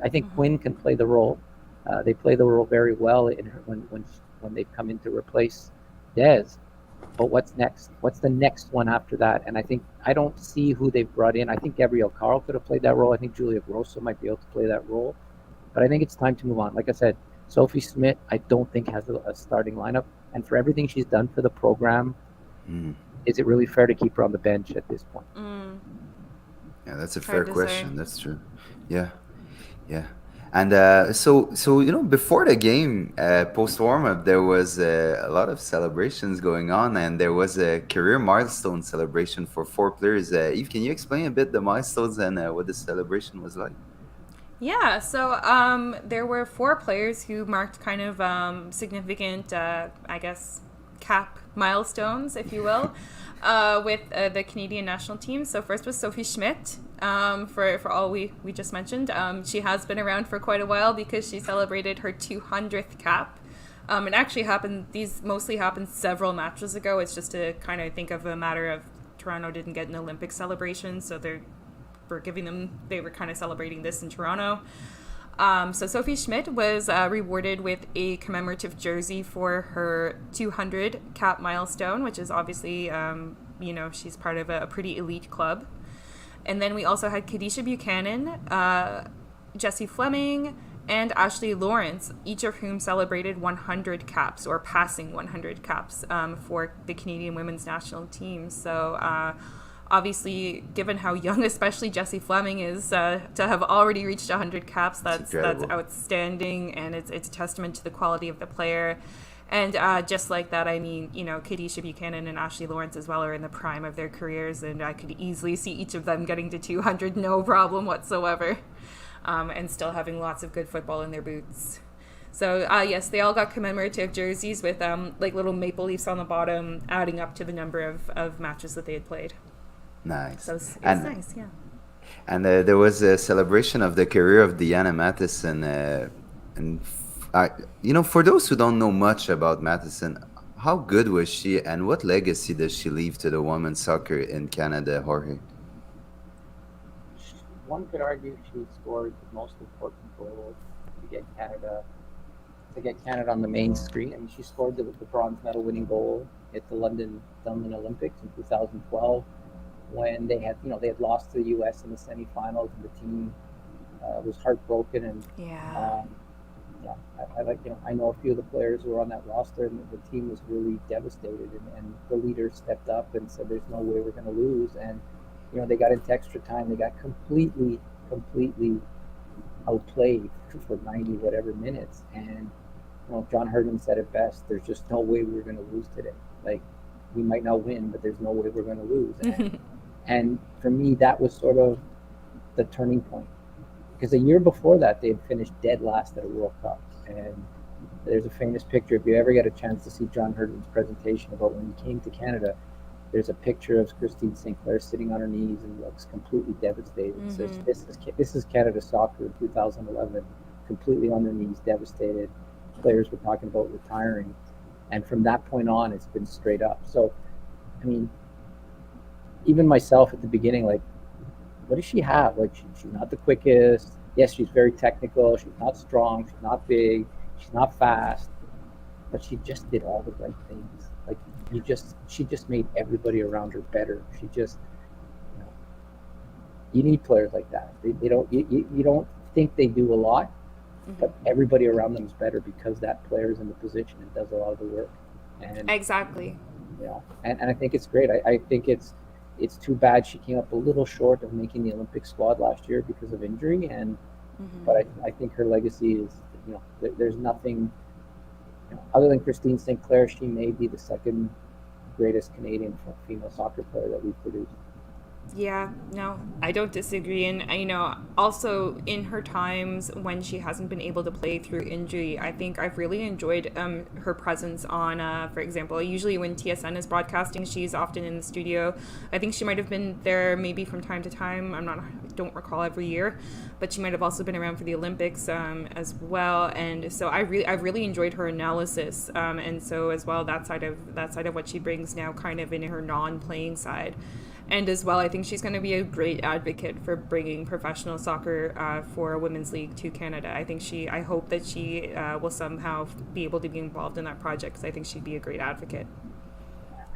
Speaker 3: I think Quinn can play the role. They play the role very well in her when they've come in to replace Des. But what's next? What's the next one after that? And I don't see who they've brought in. I think Gabrielle Carl could have played that role. I think Julia Grosso might be able to play that role. But I think it's time to move on. Like I said, Sophie Schmidt, I don't think has a starting lineup. And for everything she's done for the program, is it really fair to keep her on the bench at this point?
Speaker 2: Yeah, that's a fair question. That's true. Yeah. And so before the game, post warm-up, there was a lot of celebrations going on, and there was a career milestone celebration for 4 players. Eve, can you explain a bit the milestones and what the celebration was like?
Speaker 1: Yeah, so there were 4 players who marked kind of significant, I guess, cap milestones, if you will, with the Canadian national team. So first was Sophie Schmidt, for all we just mentioned. She has been around for quite a while because she celebrated her 200th cap. It actually happened, these mostly happened several matches ago. It's just to kind of think of a matter of Toronto didn't get an Olympic celebration, so they were kind of celebrating this in Toronto. So Sophie Schmidt was rewarded with a commemorative jersey for her 200 cap milestone, which is obviously, she's part of a pretty elite club. And then we also had Kadisha Buchanan, Jessie Fleming, and Ashley Lawrence, each of whom celebrated 100 caps or passing 100 caps for the Canadian women's national team. So obviously, given how young, especially Jessie Fleming is, to have already reached 100 caps, that's outstanding, and it's a testament to the quality of the player. And just like that, I mean, Kadisha Buchanan and Ashley Lawrence as well are in the prime of their careers, and I could easily see each of them getting to 200, no problem whatsoever, and still having lots of good football in their boots. So yes, they all got commemorative jerseys with like little maple leaves on the bottom, adding up to the number of matches that they had played.
Speaker 2: Nice.
Speaker 1: So it's nice, yeah.
Speaker 2: And there was a celebration of the career of Deanna Matheson. For those who don't know much about Matheson, how good was she, and what legacy does she leave to the women's soccer in Canada, Jorge?
Speaker 3: One could argue she scored the most important goal to get Canada on the main screen. I mean, she scored the bronze medal winning goal at the London Olympics in 2012. When they had lost to the U.S. in the semifinals, and the team was heartbroken. And I know a few of the players who were on that roster, and the team was really devastated. And the leaders stepped up and said, "There's no way we're going to lose." And they got into extra time. They got completely outplayed for 90 whatever minutes. And John Herdman said it best: "There's just no way we're going to lose today. Like, we might not win, but there's no way we're going to lose." And for me, that was sort of the turning point, because a year before that, they had finished dead last at a World Cup. And there's a famous picture, if you ever get a chance to see John Herdman's presentation about when he came to Canada, there's a picture of Christine St. Clair sitting on her knees and looks completely devastated. So this is Canada soccer in 2011, completely on their knees, devastated. Players were talking about retiring. And from that point on, it's been straight up. So, I mean, even myself at the beginning, like, what does she have? Like, she's not the quickest. Yes, she's very technical. She's not strong. She's not big. She's not fast. But she just did all the right things. Like, she just made everybody around her better. She just, you need players like that. They don't. You don't think they do a lot, but everybody around them is better because that player is in the position and does a lot of the work. And
Speaker 1: exactly.
Speaker 3: And I think it's great. I think it's too bad she came up a little short of making the Olympic squad last year because of injury. But I think her legacy is, there's nothing, other than Christine St. Clair, she may be the second greatest Canadian female soccer player that we've produced.
Speaker 1: Yeah, no, I don't disagree. And, also in her times when she hasn't been able to play through injury, I think I've really enjoyed her presence on, for example, usually when TSN is broadcasting, she's often in the studio. I think she might have been there maybe from time to time. Don't recall every year, but she might have also been around for the Olympics as well. And so I've really enjoyed her analysis. And so as well, that side of what she brings now kind of in her non-playing side. And as well, I think she's going to be a great advocate for bringing professional soccer for a women's league to Canada. I hope that she will somehow be able to be involved in that project because I think she'd be a great advocate.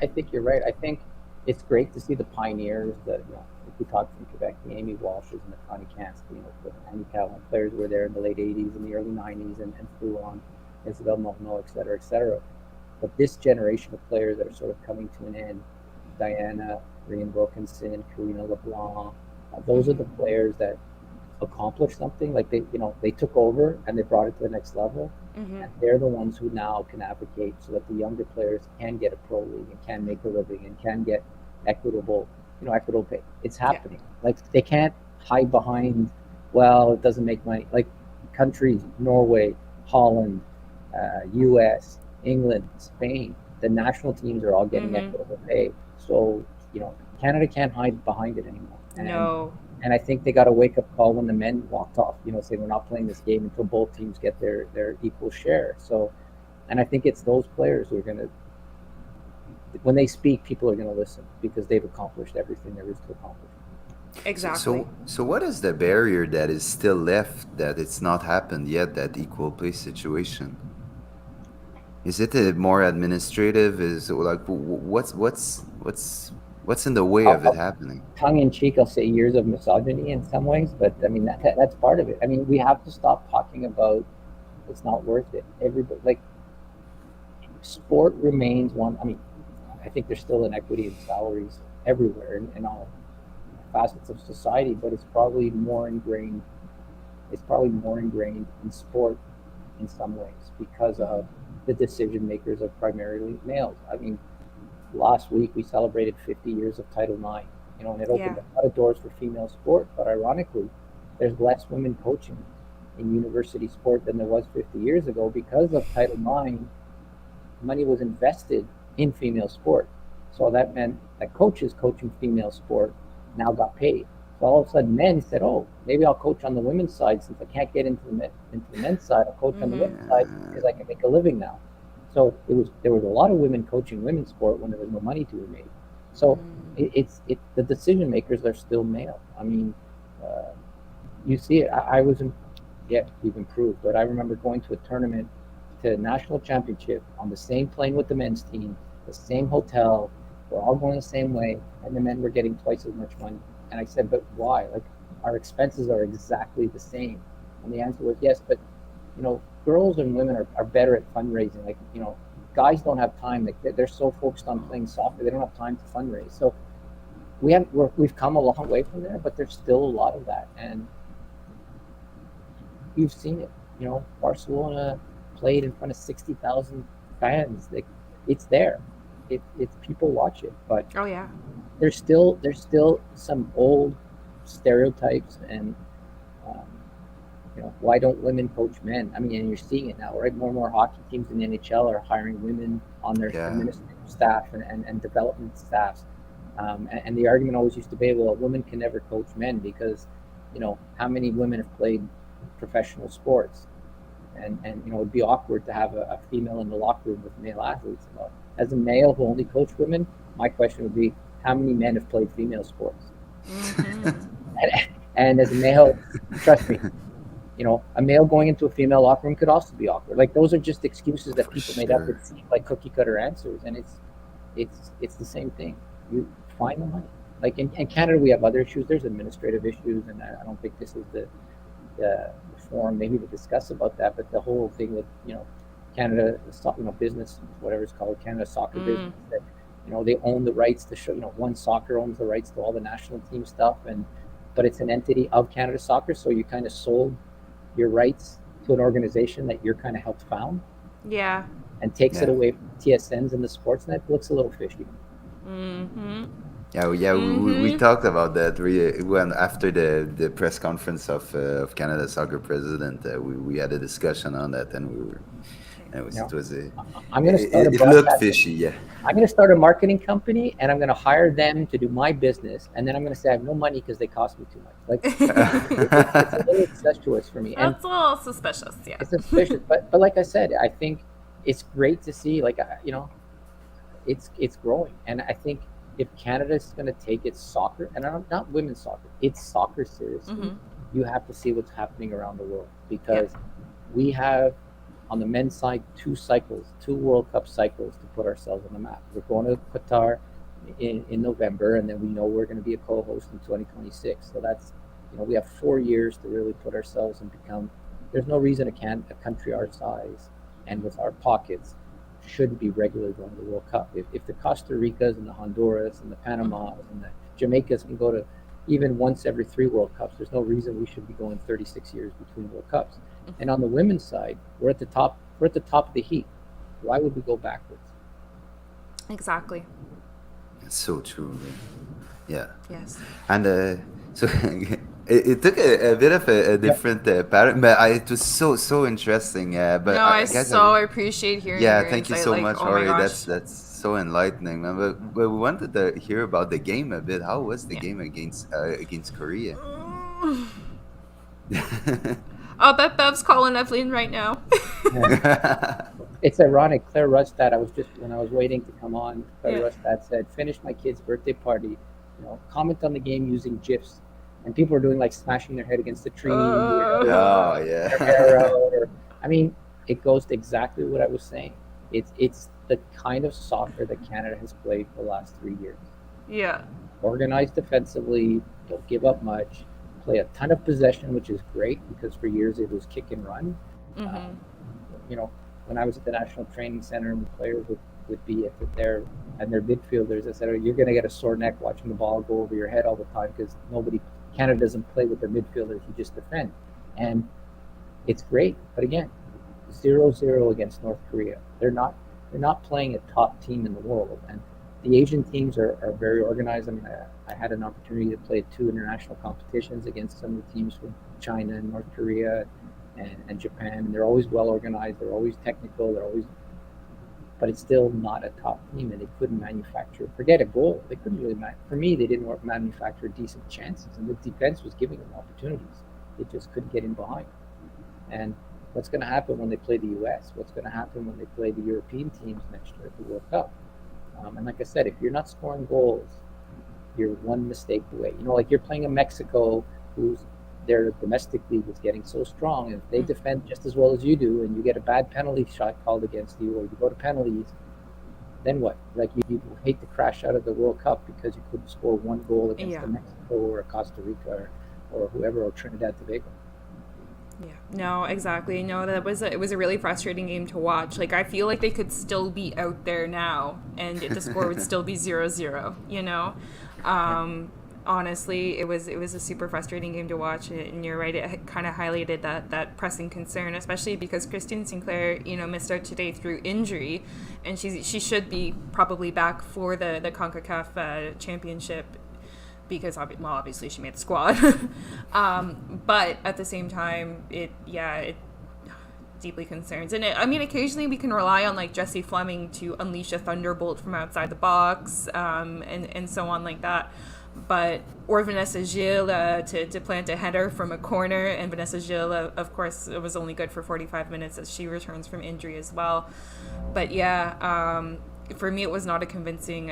Speaker 3: I think you're right. I think it's great to see the pioneers that, if we talk from Quebec, the Amy Walshes and the Connie Cants, the Annie Calvin players were there in the late 80s and the early 90s and flew on, Isabelle Morneau, et cetera, et cetera. But this generation of players that are sort of coming to an end, Diana, Ryan Wilkinson, Karina LeBlanc, those are the players that accomplished something. Like they took over and they brought it to the next level.
Speaker 1: Mm-hmm.
Speaker 3: And they're the ones who now can advocate so that the younger players can get a pro league and can make a living and can get equitable pay. It's happening. Yeah. Like they can't hide behind, well, it doesn't make money. Like countries, Norway, Holland, US, England, Spain, the national teams are all getting equitable pay. So, Canada can't hide behind it anymore.
Speaker 1: No.
Speaker 3: And I think they got a wake-up call when the men walked off, saying we're not playing this game until both teams get their equal share. So, and I think it's those players who are going to, when they speak, people are going to listen because they've accomplished everything there is to accomplish.
Speaker 1: Exactly.
Speaker 2: So what is the barrier that is still left that it's not happened yet, that equal pay situation? Is it a more administrative? Is it like what's in the way of it happening?
Speaker 3: Tongue in cheek, I'll say years of misogyny in some ways, but I mean that's part of it. I mean, we have to stop talking about it's not worth it. Everybody, like, sport remains one. I mean, I think there's still inequity in salaries everywhere in all facets of society, but it's probably more ingrained. It's probably more ingrained in sport in some ways because of the decision makers are primarily males. I mean, last week we celebrated 50 years of Title IX, and it opened a lot of doors for female sport. But ironically, there's less women coaching in university sport than there was 50 years ago because of Title IX. Money was invested in female sport, so that meant that coaches coaching female sport now got paid. So all of a sudden, men said, "Oh, maybe I'll coach on the women's side since I can't get into the men's side. I'll coach on the women's side because I can make a living now." So there was a lot of women coaching women's sport when there was no money to be made. So the decision makers are still male. I mean, you see it. We've improved, but I remember going to a tournament, to a national championship on the same plane with the men's team, the same hotel. We're all going the same way, and the men were getting twice as much money. And I said, but why? Like, our expenses are exactly the same. And the answer was yes, but girls and women are better at fundraising. Like, guys don't have time. Like, they're so focused on playing soccer, they don't have time to fundraise. So we've come a long way from there, but there's still a lot of that. And you've seen it. Barcelona played in front of 60,000 fans. Like, it's there. It's people watch it, but there's still some old stereotypes and why don't women coach men? I mean, and you're seeing it now, right? More and more hockey teams in the NHL are hiring women on their administrative staff and development staffs. And the argument always used to be, well, a woman can never coach men because, how many women have played professional sports? And it'd be awkward to have a female in the locker room with male athletes. As a male who only coached women, my question would be, how many men have played female sports? and as a male, trust me, a male going into a female locker room could also be awkward. Like, those are just excuses that people made up that seem like cookie cutter answers, and it's the same thing. You find the money. Like in Canada, we have other issues. There's administrative issues, and I don't think this is the forum maybe to discuss about that. But the whole thing with Canada, business, whatever it's called, Canada Soccer Business, that they own the rights to show. One Soccer owns the rights to all the national team stuff, but it's an entity of Canada Soccer, so you kind of sold your rights to an organization that you're kind of helped found.
Speaker 1: And
Speaker 3: takes it away from TSNs and the Sportsnet. Looks a little fishy.
Speaker 2: Yeah. We talked about that. When after the press conference of Canada soccer president, we had a discussion on that, and
Speaker 3: You know,
Speaker 2: it was
Speaker 3: I'm going to start a
Speaker 2: it looked
Speaker 3: broadcast.
Speaker 2: fishy. Yeah.
Speaker 3: I'm going to start a marketing company, and I'm going to hire them to do my business, and then I'm going to say I have no money because they cost me too much. Like it's a little incestuous for me, and
Speaker 1: That's a little suspicious, yeah.
Speaker 3: it's suspicious. But like I said, I think it's great to see. Like it's growing, and I think if Canada's going to take its soccer, and not women's soccer, it's soccer seriously, you have to see what's happening around the world, because we have on the men's side two World Cup cycles to put ourselves on the map. We're going to Qatar in November, and then we know we're going to be a co-host in 2026. So that's, we have 4 years to really put ourselves and become. There's no reason a country our size and with our pockets shouldn't be regularly going to the World Cup. If the Costa Ricas and the Honduras and the Panamas and the Jamaicas can go to even once every 3 World Cups, there's no reason we should be going 36 years between World Cups. And on the women's side, we're at the top of the heap. Why would we go backwards?
Speaker 1: Exactly.
Speaker 2: It's so true. Yeah.
Speaker 1: Yes.
Speaker 2: And so it took a bit of a different pattern, but it was so interesting. But
Speaker 1: No, I
Speaker 2: guys,
Speaker 1: appreciate hearing.
Speaker 2: yeah,
Speaker 1: your
Speaker 2: thank you
Speaker 1: insight.
Speaker 2: so
Speaker 1: Like,
Speaker 2: much,
Speaker 1: oh my
Speaker 2: Ori.
Speaker 1: gosh.
Speaker 2: That's so enlightening, man. But we wanted to hear about the game a bit. How was the game against Korea?
Speaker 1: I'll bet Bev's calling Evelyn right now.
Speaker 3: It's ironic. Claire Rustad, when I was waiting to come on, Claire Rustad said, "Finish my kid's birthday party. Comment on the game using GIFs." And people are doing like smashing their head against the tree.
Speaker 2: Oh
Speaker 3: yeah. I mean, it goes to exactly what I was saying. It's the kind of soccer that Canada has played for the last 3 years.
Speaker 1: Yeah.
Speaker 3: Organized defensively, don't give up much, play a ton of possession, which is great because for years it was kick and run. When I was at the National Training Center and the players would be at their midfielders, I said, "Oh, you're going to get a sore neck watching the ball go over your head all the time because Canada doesn't play with their midfielders, you just defend." And it's great, but again, 0-0 against North Korea. They're not playing a top team in the world, and the Asian teams are very organized. I mean, I had an opportunity to play 2 international competitions against some of the teams from China and North Korea and Japan, and they're always well organized. They're always technical. But it's still not a top team, and they couldn't manufacture. Forget a goal. They couldn't really. For me, they didn't manufacture decent chances, and the defense was giving them opportunities. They just couldn't get in behind. And what's going to happen when they play the U.S.? What's going to happen when they play the European teams next year at the World Cup? And like I said, if you're not scoring goals, you're one mistake away. Like you're playing a Mexico who's their domestic league is getting so strong, and if they defend just as well as you do, and you get a bad penalty shot called against you, or you go to penalties, then what? Like you hate to crash out of the World Cup because you couldn't score 1 goal against a Mexico or a Costa Rica or whoever, or Trinidad and Tobago.
Speaker 1: Yeah, no, exactly. No, it was a really frustrating game to watch. Like, I feel like they could still be out there now, and the score would still be 0-0. Honestly, it was a super frustrating game to watch, and you're right. It kind of highlighted that pressing concern, especially because Christine Sinclair, missed out today through injury, and she should be probably back for the CONCACAF championship. Because obviously she made the squad, but at the same time, it deeply concerns. And occasionally we can rely on like Jessie Fleming to unleash a thunderbolt from outside the box, and so on like that. Or Vanessa Gilles to plant a header from a corner, and Vanessa Gilles, of course, it was only good for 45 minutes as she returns from injury as well. But for me, it was not convincing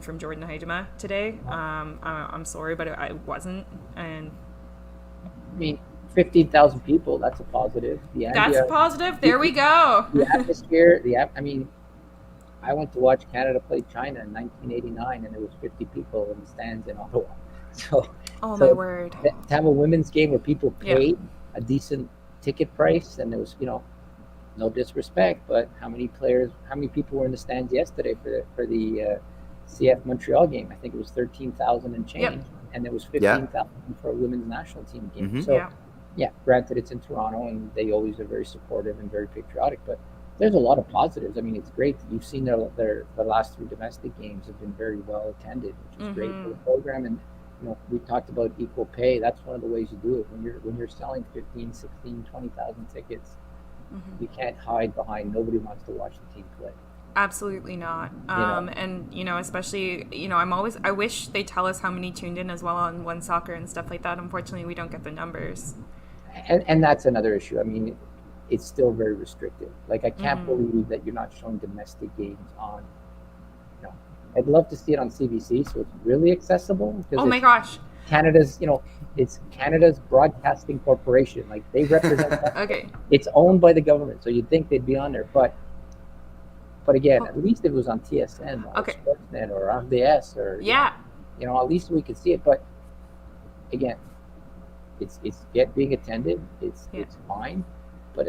Speaker 1: from Jordan Huitema today. I'm sorry, but it wasn't. And
Speaker 3: 15,000 people, that's a positive.
Speaker 1: That's a positive. There we go.
Speaker 3: The atmosphere, I went to watch Canada play China in 1989, and there was 50 people in the stands in Ottawa.
Speaker 1: My word.
Speaker 3: To have a women's game where people paid a decent ticket price, and there was, no disrespect, but how many people were in the stands yesterday for the CF Montreal game? I think it was 13,000 and change, and there was 15,000 for a women's national team game. So, granted, it's in Toronto, and they always are very supportive and very patriotic, but there's a lot of positives. I mean, it's great. You've seen their the last 3 domestic games have been very well attended, which is great for the program. And we talked about equal pay. That's one of the ways you do it. When you're selling 15, 16, 20,000 tickets, you can't hide behind nobody wants to watch the team play.
Speaker 1: Absolutely not. And especially, I wish they tell us how many tuned in as well on One Soccer and stuff like that. Unfortunately, we don't get the numbers.
Speaker 3: And that's another issue. I mean, it's still very restrictive. Like, I can't believe that you're not showing domestic games on. I'd love to see it on CBC, so it's really accessible.
Speaker 1: Oh my gosh!
Speaker 3: Canada's, it's Canada's Broadcasting Corporation. Like, they represent.
Speaker 1: Okay.
Speaker 3: It's owned by the government, so you'd think they'd be on there. But again, at least if it was on TSN or Sportsnet or RDS or at least we could see it. But again, it's being attended. It's fine. But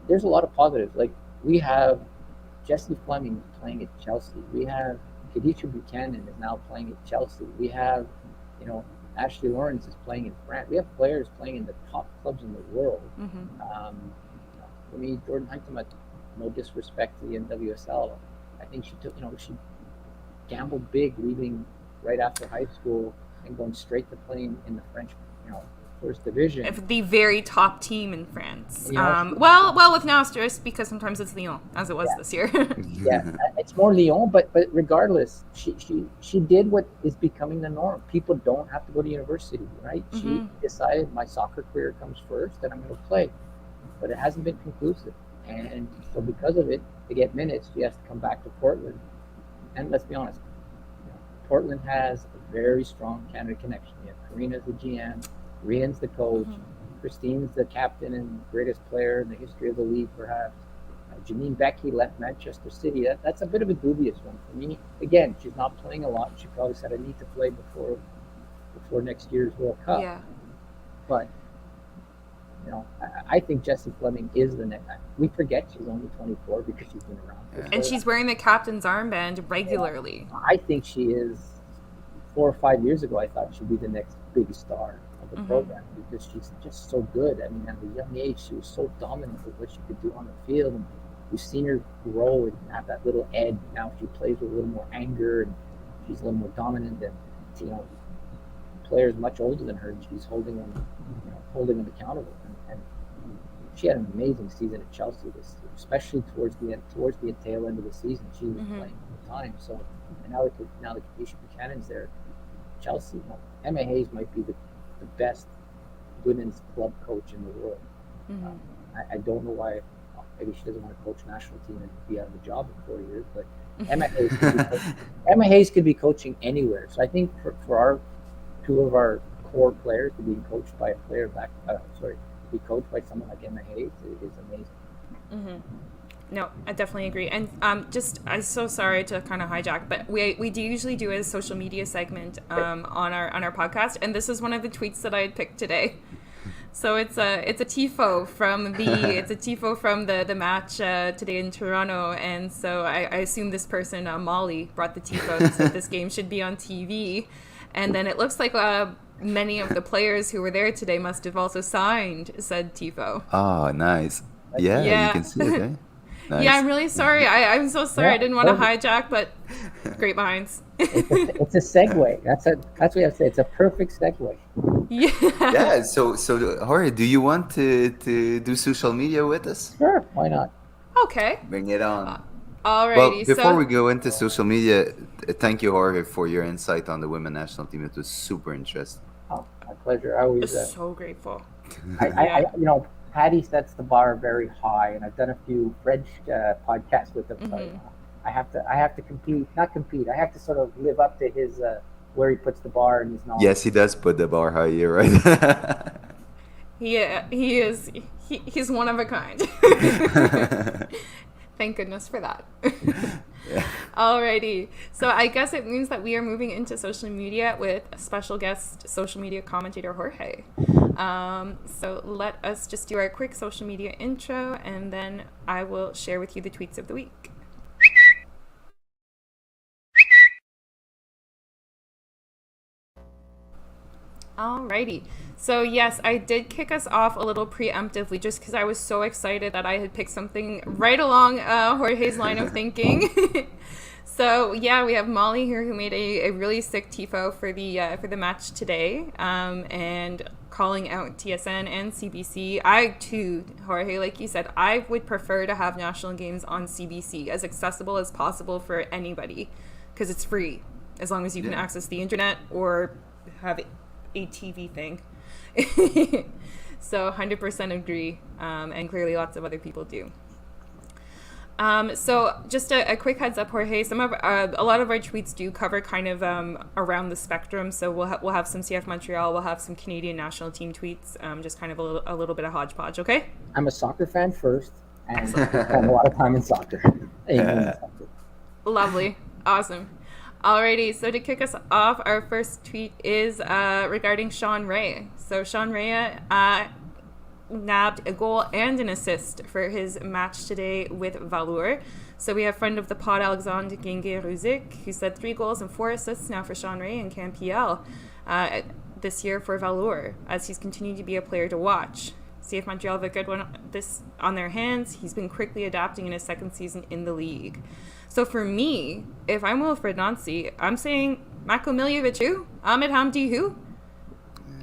Speaker 3: there's a lot of positives. Like, we have Jesse Fleming playing at Chelsea. We have Khadija Buchanan is now playing at Chelsea. We have, Ashley Lawrence is playing in France. We have players playing in the top clubs in the world. For me, Jordan Huntema, no disrespect to the NWSL, I think she took, she gambled big, leaving right after high school and going straight to playing in the French, first division.
Speaker 1: The very top team in France. Well, with now asterisk, because sometimes it's Lyon, as it was this year.
Speaker 3: It's more Lyon, but regardless, she did what is becoming the norm. People don't have to go to university, right? She decided, my soccer career comes first, and I'm going to play. But it hasn't been conclusive. And so because of it, to get minutes, she has to come back to Portland. And let's be honest, Portland has a very strong Canada connection. You have Karina's the GM, Rian's the coach, Christine's the captain and greatest player in the history of the league, perhaps. Janine Becky left Manchester City. That's a bit of a dubious one for me. Again, she's not playing a lot. She probably said, I need to play before next year's World Cup.
Speaker 1: Yeah.
Speaker 3: But I think Jessie Fleming is the next. We forget she's only 24 because she's been around.
Speaker 1: And she's wearing the captain's armband regularly.
Speaker 3: I think she is. 4 or 5 years ago, I thought she'd be the next big star of the program because she's just so good. I mean, at a young age, she was so dominant with what she could do on the field. And we've seen her grow and have that little edge. Now she plays with a little more anger and she's a little more dominant. And players much older than her, and she's holding them accountable. And she had an amazing season at Chelsea this year, especially towards the tail end of the season. She was playing all the time. So, and now that Khadija Buchanan's there, Chelsea, Emma Hayes might be the best women's club coach in the world. I don't know why. Maybe she doesn't want to coach national team and be out of a job in 4 years. But Emma Hayes could be coaching anywhere. So I think for our two of our core players to be coached by a player be coached by someone like Emma Hayes is amazing.
Speaker 1: No, I definitely agree. And I'm so sorry to kind of hijack, but we do usually do a social media segment on our podcast, and this is one of the tweets that I had picked today. So it's a tifo from the match today in Toronto, and so I assume this person Molly brought the tifo and said this game should be on TV, and then it looks like many of the players who were there today must have also signed said tifo.
Speaker 2: Oh, nice. Yeah. You can see it. Eh? Nice.
Speaker 1: Yeah, I'm really sorry. I'm so sorry. I didn't want to hijack, but great minds.
Speaker 3: It's a segue. That's what I say. It's a perfect segue.
Speaker 1: Yeah.
Speaker 2: Yeah. So Jorge, do you want to do social media with us?
Speaker 3: Sure. Why not?
Speaker 1: Okay.
Speaker 2: Bring it on.
Speaker 1: Alrighty.
Speaker 2: Well, before we go into social media, thank you, Jorge, for your insight on the women's national team. It was super interesting.
Speaker 3: Oh, my pleasure. I always
Speaker 1: so grateful.
Speaker 3: I Hady sets the bar very high, and I've done a few French podcasts with him. So I have to compete. Not compete. I have to sort of live up to his where he puts the bar and his knowledge.
Speaker 2: Yes, he does put the bar high. You're right.
Speaker 1: He is. He's one of a kind. Thank goodness for that.
Speaker 2: Yeah.
Speaker 1: Alrighty. So I guess it means that we are moving into social media with a special guest social media commentator, Jorge. So let us just do our quick social media intro, and then I will share with you the tweets of the week. Alrighty. So yes, I did kick us off a little preemptively just because I was so excited that I had picked something right along Jorge's line of thinking. So yeah, we have Molly here who made a really sick tifo for the match today, and calling out TSN and CBC. I too, Jorge, like you said, I would prefer to have national games on CBC as accessible as possible for anybody because it's free as long as you can access the internet or have a TV thing. So 100% agree, and clearly lots of other people do. So just a quick heads up, Jorge. A lot of our tweets do cover kind of around the spectrum. So we'll have some CF Montreal, we'll have some Canadian national team tweets, just kind of a little bit of hodgepodge. Okay.
Speaker 3: I'm a soccer fan first, and spend a lot of time in soccer.
Speaker 1: Lovely, awesome. Alrighty, so to kick us off, our first tweet is regarding Sean Ray. So Sean Ray nabbed a goal and an assist for his match today with Valour. So we have friend of the pod, Alexandre Guinguet-Ruzic, who said 3 goals and 4 assists now for Sean Ray in CanPL this year for Valour, as he's continued to be a player to watch. CF Montreal have a good one this on their hands. He's been quickly adapting in his second season in the league. So for me, if I'm Wilfred Nancy, I'm saying Mako Miljevic who? Ahmed Hamdi who?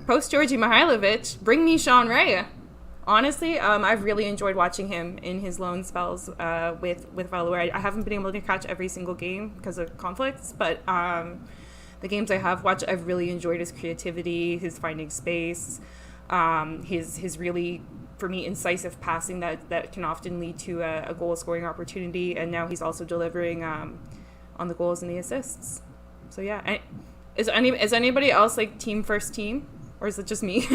Speaker 1: Post Georgi Mihailovic, bring me Sean Ray. Honestly, I've really enjoyed watching him in his loan spells with Valour. I haven't been able to catch every single game because of conflicts, but the games I have watched, I've really enjoyed his creativity, his finding space, his really, for me, incisive passing that can often lead to a goal scoring opportunity, and now he's also delivering on the goals and the assists. So yeah, is anybody else like team first team, or is it just me?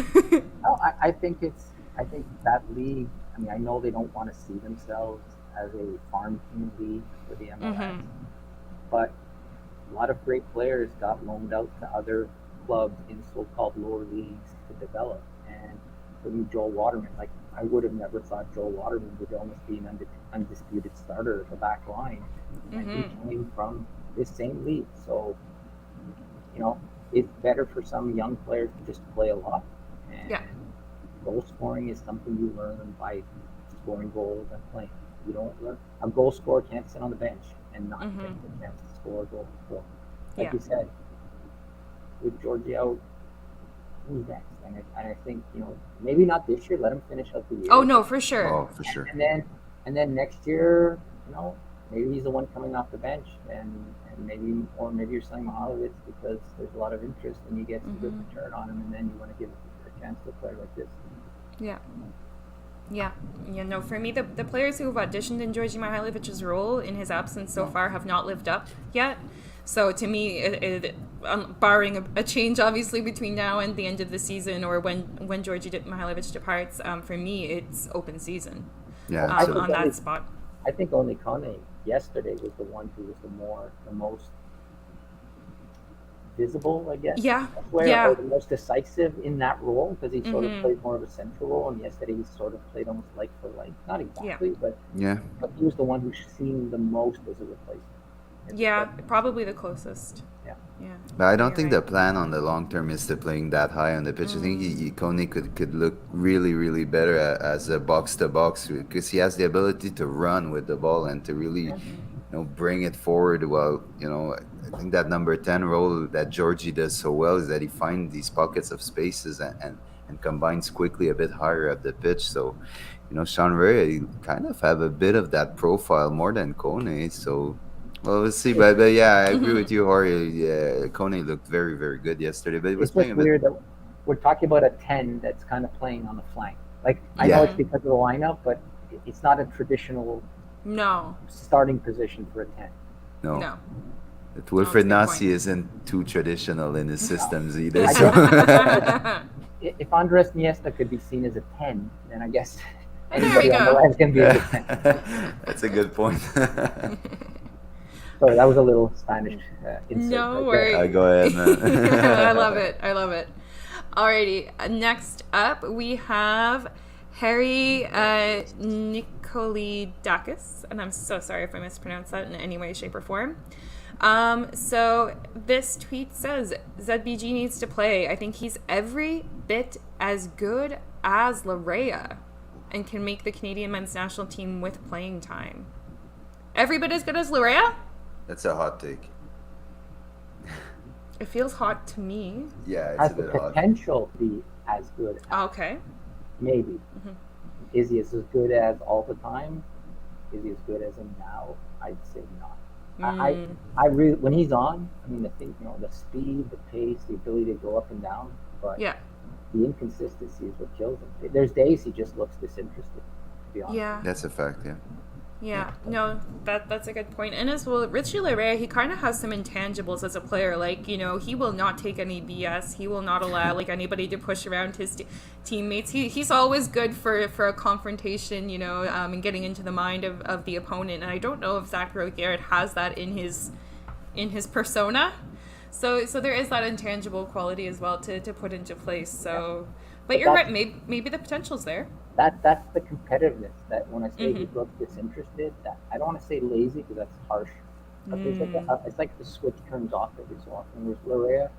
Speaker 3: No, I think that league, I mean, I know they don't want to see themselves as a farm team league for the MLS, but a lot of great players got loaned out to other clubs in so-called lower leagues to develop. And for me, Joel Waterman, like, I would have never thought Joel Waterman would almost be an undisputed starter at the back line. And he came from this same league. So, you know, it's better for some young players to just play a lot. And goal scoring is something you learn by scoring goals and playing. You don't learn. A goal scorer can't sit on the bench and not get the chance to score a goal. So, like you said, with Georgie out, who's next? And I think, you know, maybe not this year. Let him finish out the year.
Speaker 1: Oh no, for sure.
Speaker 2: Oh, for sure.
Speaker 3: And then next year, you know, maybe he's the one coming off the bench, and maybe you're selling Mihailovic because there's a lot of interest and you get some good return on him, and then you want to give a chance to a player like this.
Speaker 1: Yeah, no, for me, the players who have auditioned in Georgi Mihailovic's role in his absence so far have not lived up yet. So to me, barring a change, obviously, between now and the end of the season, or when Georgi Mihailovic departs, for me, it's open season on that spot.
Speaker 3: I think only Kone yesterday was the one who was the most visible, I guess. Or the most decisive in that role, because he sort of played more of a central role, and yesterday he sort of played almost like for like, not exactly, but he was the one who seemed the most as a replacement.
Speaker 1: Probably the closest. Yeah.
Speaker 2: But I don't think the plan on the long term is to playing that high on the pitch. I think Kone could look really, really better as a box to box, because he has the ability to run with the ball and to really, bring it forward. Well, I think that number 10 role that Georgie does so well is that he finds these pockets of spaces and combines quickly a bit higher up the pitch. So, Sean Ray kind of have a bit of that profile more than Kone. So. Well, we'll see, but yeah, I agree with you, Jorge. Yeah, Kone looked very, very good yesterday, but it was playing a bit
Speaker 3: weird that we're talking about a 10 that's kind of playing on the flank. Like, I know it's because of the lineup, but it's not a traditional starting position for a 10.
Speaker 2: No. Wilfred Nancy isn't too traditional in his systems either. So.
Speaker 3: If Andres Iniesta could be seen as a 10, then I guess anybody on the line can be a 10.
Speaker 2: That's a good point.
Speaker 3: Sorry, that was a little Spanish insert.
Speaker 1: No worries.
Speaker 2: Go ahead, man.
Speaker 1: I love it. Alrighty, next up we have Harry Nikolidakis, and I'm so sorry if I mispronounced that in any way, shape, or form. So this tweet says, ZBG needs to play. I think he's every bit as good as Larea and can make the Canadian men's national team with playing time. Every bit as good as Larea?
Speaker 2: That's a hot take.
Speaker 1: It feels hot to me.
Speaker 2: Yeah, it's
Speaker 3: Has
Speaker 2: a
Speaker 3: the
Speaker 2: bit hot.
Speaker 3: potential to be as good as,
Speaker 1: Okay.
Speaker 3: maybe.
Speaker 1: Mm-hmm.
Speaker 3: Is he as good as all the time? Is he as good as him now? I'd say not. I really, when he's on, I mean, the thing, the speed, the pace, the ability to go up and down, but
Speaker 1: Yeah.
Speaker 3: the inconsistency is what kills him. There's days he just looks disinterested, to be honest.
Speaker 1: Yeah.
Speaker 2: That's a fact, yeah.
Speaker 1: Yeah, no, that's a good point. And as well, Richie Larea, he kind of has some intangibles as a player. Like, he will not take any BS. He will not allow, anybody to push around his teammates. He's always good for a confrontation, and getting into the mind of the opponent. And I don't know if Zach Rowe-Garrett has that in his persona. So there is that intangible quality as well to put into place. So, but you're right. Maybe the potential's there.
Speaker 3: That's the competitiveness. That when I say he looks disinterested, that I don't want to say lazy because that's harsh. But it's like the switch turns off every so often. Whereas Larea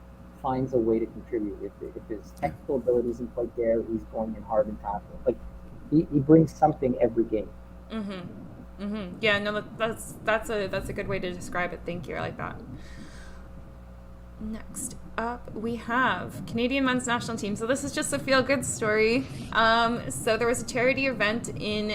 Speaker 3: finds a way to contribute. If his technical ability isn't quite there, he's going in hard and tackling. Like he brings something every game.
Speaker 1: Yeah, no, that's a good way to describe it. Thank you. I like that. Next up, we have Canadian men's national team. So this is just a feel-good story. So there was a charity event in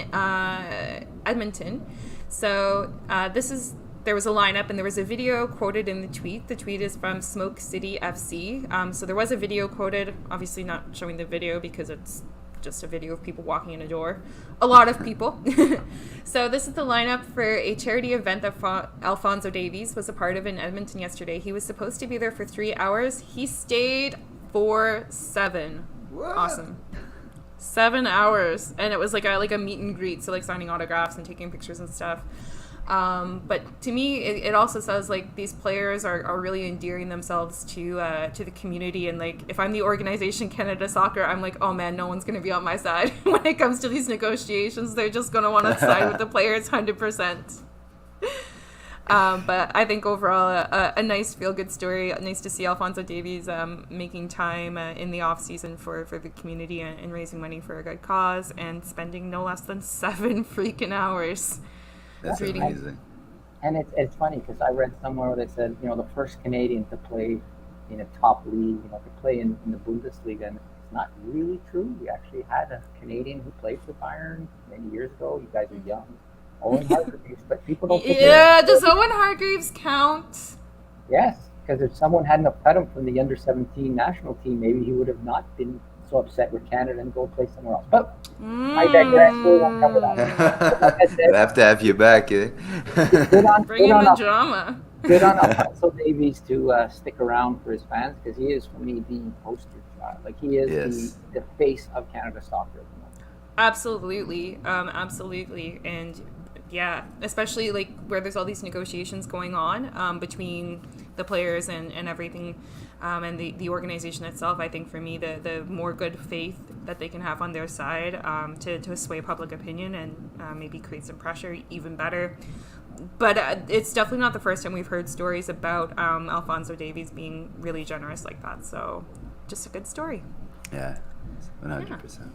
Speaker 1: Edmonton. So there was a lineup and there was a video quoted in the tweet. The tweet is from Smoke City FC. So there was a video quoted, obviously not showing the video because it's just a video of people walking in a door. A lot of people. So this is the lineup for a charity event that Alphonso Davies was a part of in Edmonton yesterday. He was supposed to be there for 3 hours. He stayed for 7.
Speaker 2: What?
Speaker 1: Awesome. 7 hours. And it was like a meet and greet, so signing autographs and taking pictures and stuff. But to me, it also says these players are really endearing themselves to the community, and if I'm the organization Canada Soccer, I'm oh man, no one's going to be on my side when it comes to these negotiations. They're just going to want to side with the players 100%. But I think overall a nice feel-good story. Nice to see Alphonso Davies making time in the off-season for the community and raising money for a good cause and spending no less than 7 freaking hours.
Speaker 2: That's amazing.
Speaker 3: And it's funny because I read somewhere that said, the first Canadian to play in a top league, to play in the Bundesliga, and it's not really true. We actually had a Canadian who played for Bayern many years ago. You guys are young. Owen Hargreaves, but people don't think
Speaker 1: does Owen Hargreaves count?
Speaker 3: Yes, because if someone hadn't have cut him from the under-17 national team, maybe he would have not been so upset with Canada and go play somewhere else. But I digress. We won't cover that.
Speaker 2: We'll have to have you back, eh?
Speaker 1: Bring in the drama.
Speaker 3: Good on Alphonso Davies to stick around for his fans because he is, for me, the poster child. He is the face of Canada soccer at the moment.
Speaker 1: Absolutely. And yeah, especially where there's all these negotiations going on between the players and everything. And the organization itself, I think for me, the more good faith that they can have on their side to sway public opinion and maybe create some pressure, even better. But it's definitely not the first time we've heard stories about Alphonso Davies being really generous like that. So just a good story.
Speaker 2: Yeah, 100%.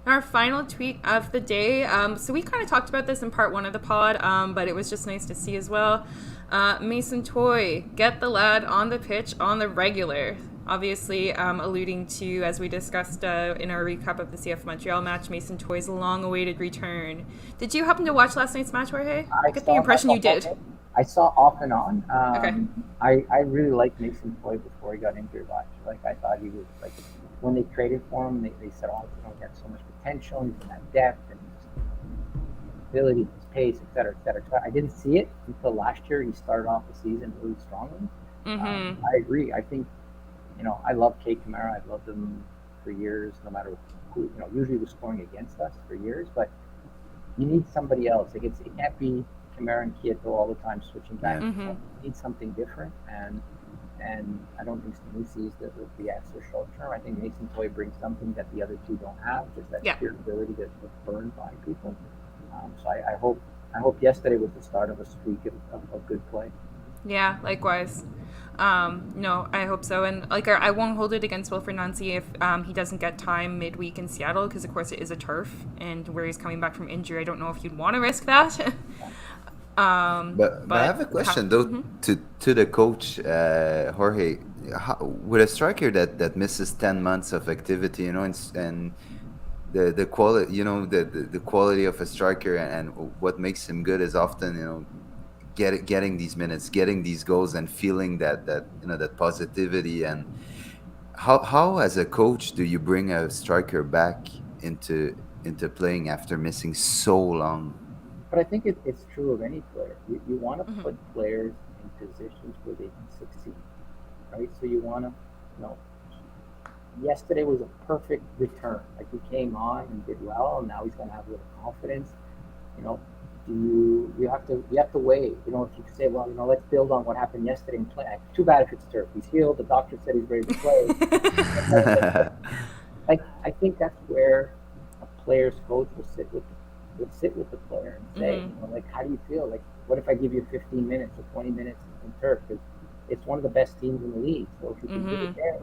Speaker 1: Our final tweet of the day. So we kind of talked about this in part 1 of the pod, but it was just nice to see as well. Mason Toye, get the lad on the pitch on the regular. Obviously, alluding to, as we discussed in our recap of the CF Montreal match, Mason Toye's long-awaited return. Did you happen to watch last night's match, Jorge? I get the impression you did.
Speaker 3: I saw off and on.
Speaker 1: Okay.
Speaker 3: I really liked Mason Toye before he got injured last year. I thought he was when they traded for him, they said, he had so much potential, he's in that depth and ability, his pace, et cetera, et cetera. I didn't see it until last year. He started off the season really strongly. I agree. I think, I love Kate Kamara. I've loved him for years, no matter who, usually he was scoring against us for years, but you need somebody else. It can't be Kamara and Kieto all the time switching back. You need something different, and I don't think Sanusi is the answer short term. I think Mason Toye brings something that the other two don't have, just that sheer ability to burn by people. So I hope yesterday was the start of a streak of good play.
Speaker 1: Yeah, likewise. No, I hope so. And like, I won't hold it against Wilfred Nancy if he doesn't get time midweek in Seattle, because of course it is a turf, and where he's coming back from injury, I don't know if you'd want to risk that.
Speaker 2: But I have a question though to the coach, Jorge. With a striker that misses 10 months of activity, and the quality, the quality of a striker and what makes him good is often, getting these minutes, getting these goals, and feeling that positivity. And how as a coach do you bring a striker back into playing after missing so long?
Speaker 3: But I think it's true of any player. You want to put players in positions where they can succeed, right? So you want to, yesterday was a perfect return. Like he came on and did well, and now he's going to have a little confidence. You have to weigh. If you say, well, let's build on what happened yesterday and play. Too bad if it's turf. He's healed. The doctor said he's ready to play. I think that's where a player's coach will sit with the player and say, how do you feel? Like, what if I give you 15 minutes or 20 minutes in turf? Because it's one of the best teams in the league. So if you can do it there,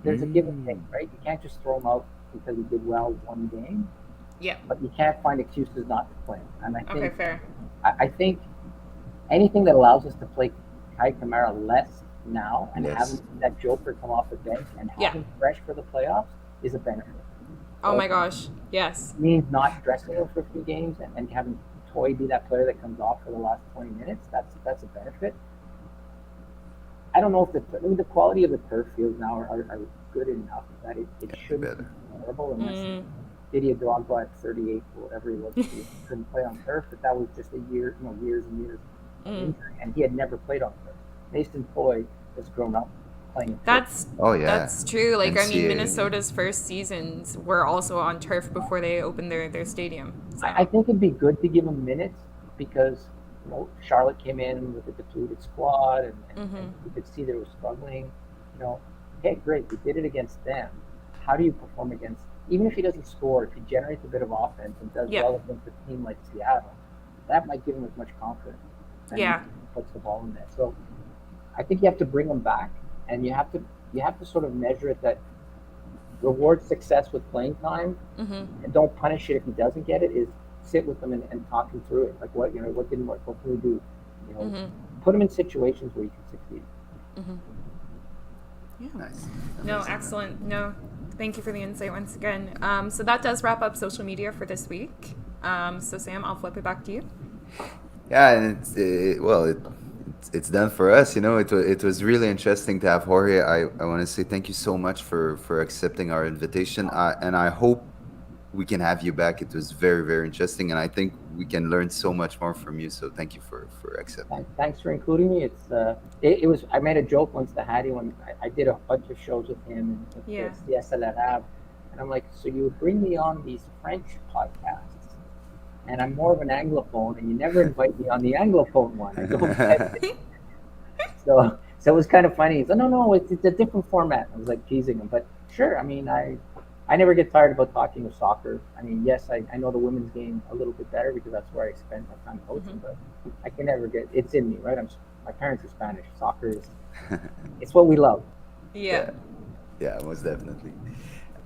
Speaker 3: there's a give and take, right? You can't just throw him out because he did well one game.
Speaker 1: Yeah.
Speaker 3: But you can't find excuses not to play him. And I think,
Speaker 1: okay, fair.
Speaker 3: I think anything that allows us to play Kai Kamara less now and having that joker come off the bench and have him fresh for the playoffs is a benefit.
Speaker 1: Oh my gosh, yes.
Speaker 3: It means not dressing him for a few games and having Toy be that player that comes off for the last 20 minutes. That's a benefit. I don't know if the quality of the turf fields now are good enough that it shouldn't be horrible unless Didier Drogba at 38 or whatever he was, he couldn't play on turf, but that was just years and years of injury, and he had never played on turf. Mason Toy has grown up playing turf.
Speaker 1: That's true. Like, I mean, Minnesota's first seasons were also on turf before they opened their stadium. So.
Speaker 3: I think it'd be good to give him minutes because Charlotte came in with a depleted squad, and you could see they were struggling. Okay, great, we did it against them. How do you perform against? Even if he doesn't score, if he generates a bit of offense and does well against a team like Seattle, that might give him as much confidence. And he puts the ball in there. So I think you have to bring him back, and you have to sort of measure it that reward success with playing time, and don't punish it if he doesn't get it. Is sit with him and talk him through it. Like what didn't work? What can we do? Put him in situations where he can succeed.
Speaker 1: Yeah. Nice. No, excellent. No. Thank you for the insight once again. So that does wrap up social media for this week. So Sam, I'll flip it back to you.
Speaker 2: Yeah, and it's done for us. It was really interesting to have Jorge. I want to say thank you so much for accepting our invitation. And I hope we can have you back. It was very, very interesting, and I think we can learn so much more from you. So thank you for accepting.
Speaker 3: Thanks for including me. It was. I made a joke once to Hady when I did a bunch of shows with him and the SLRAB, and I'm like, so you would bring me on these French podcasts, and I'm more of an Anglophone, and you never invite me on the Anglophone one. I don't get it. So it was kind of funny. He said, no, it's a different format. I was like teasing him, but sure. I mean, I never get tired about talking of soccer. I mean, yes, I know the women's game a little bit better because that's where I spend my time coaching, but I can never it's in me, right? My parents are Spanish. Soccer is, it's what we love.
Speaker 1: Yeah,
Speaker 2: most definitely.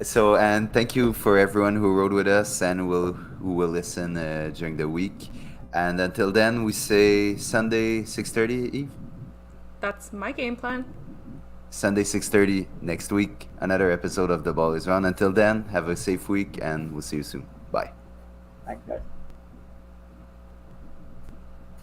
Speaker 2: So, and thank you for everyone who rode with us and who will listen during the week. And until then, we say Sunday 6:30, Eve?
Speaker 1: That's my game plan.
Speaker 2: Sunday 6:30 next week, another episode of The Ball Is Round. Until then, have a safe week, and we'll see you soon. Bye.
Speaker 3: Thanks, guys.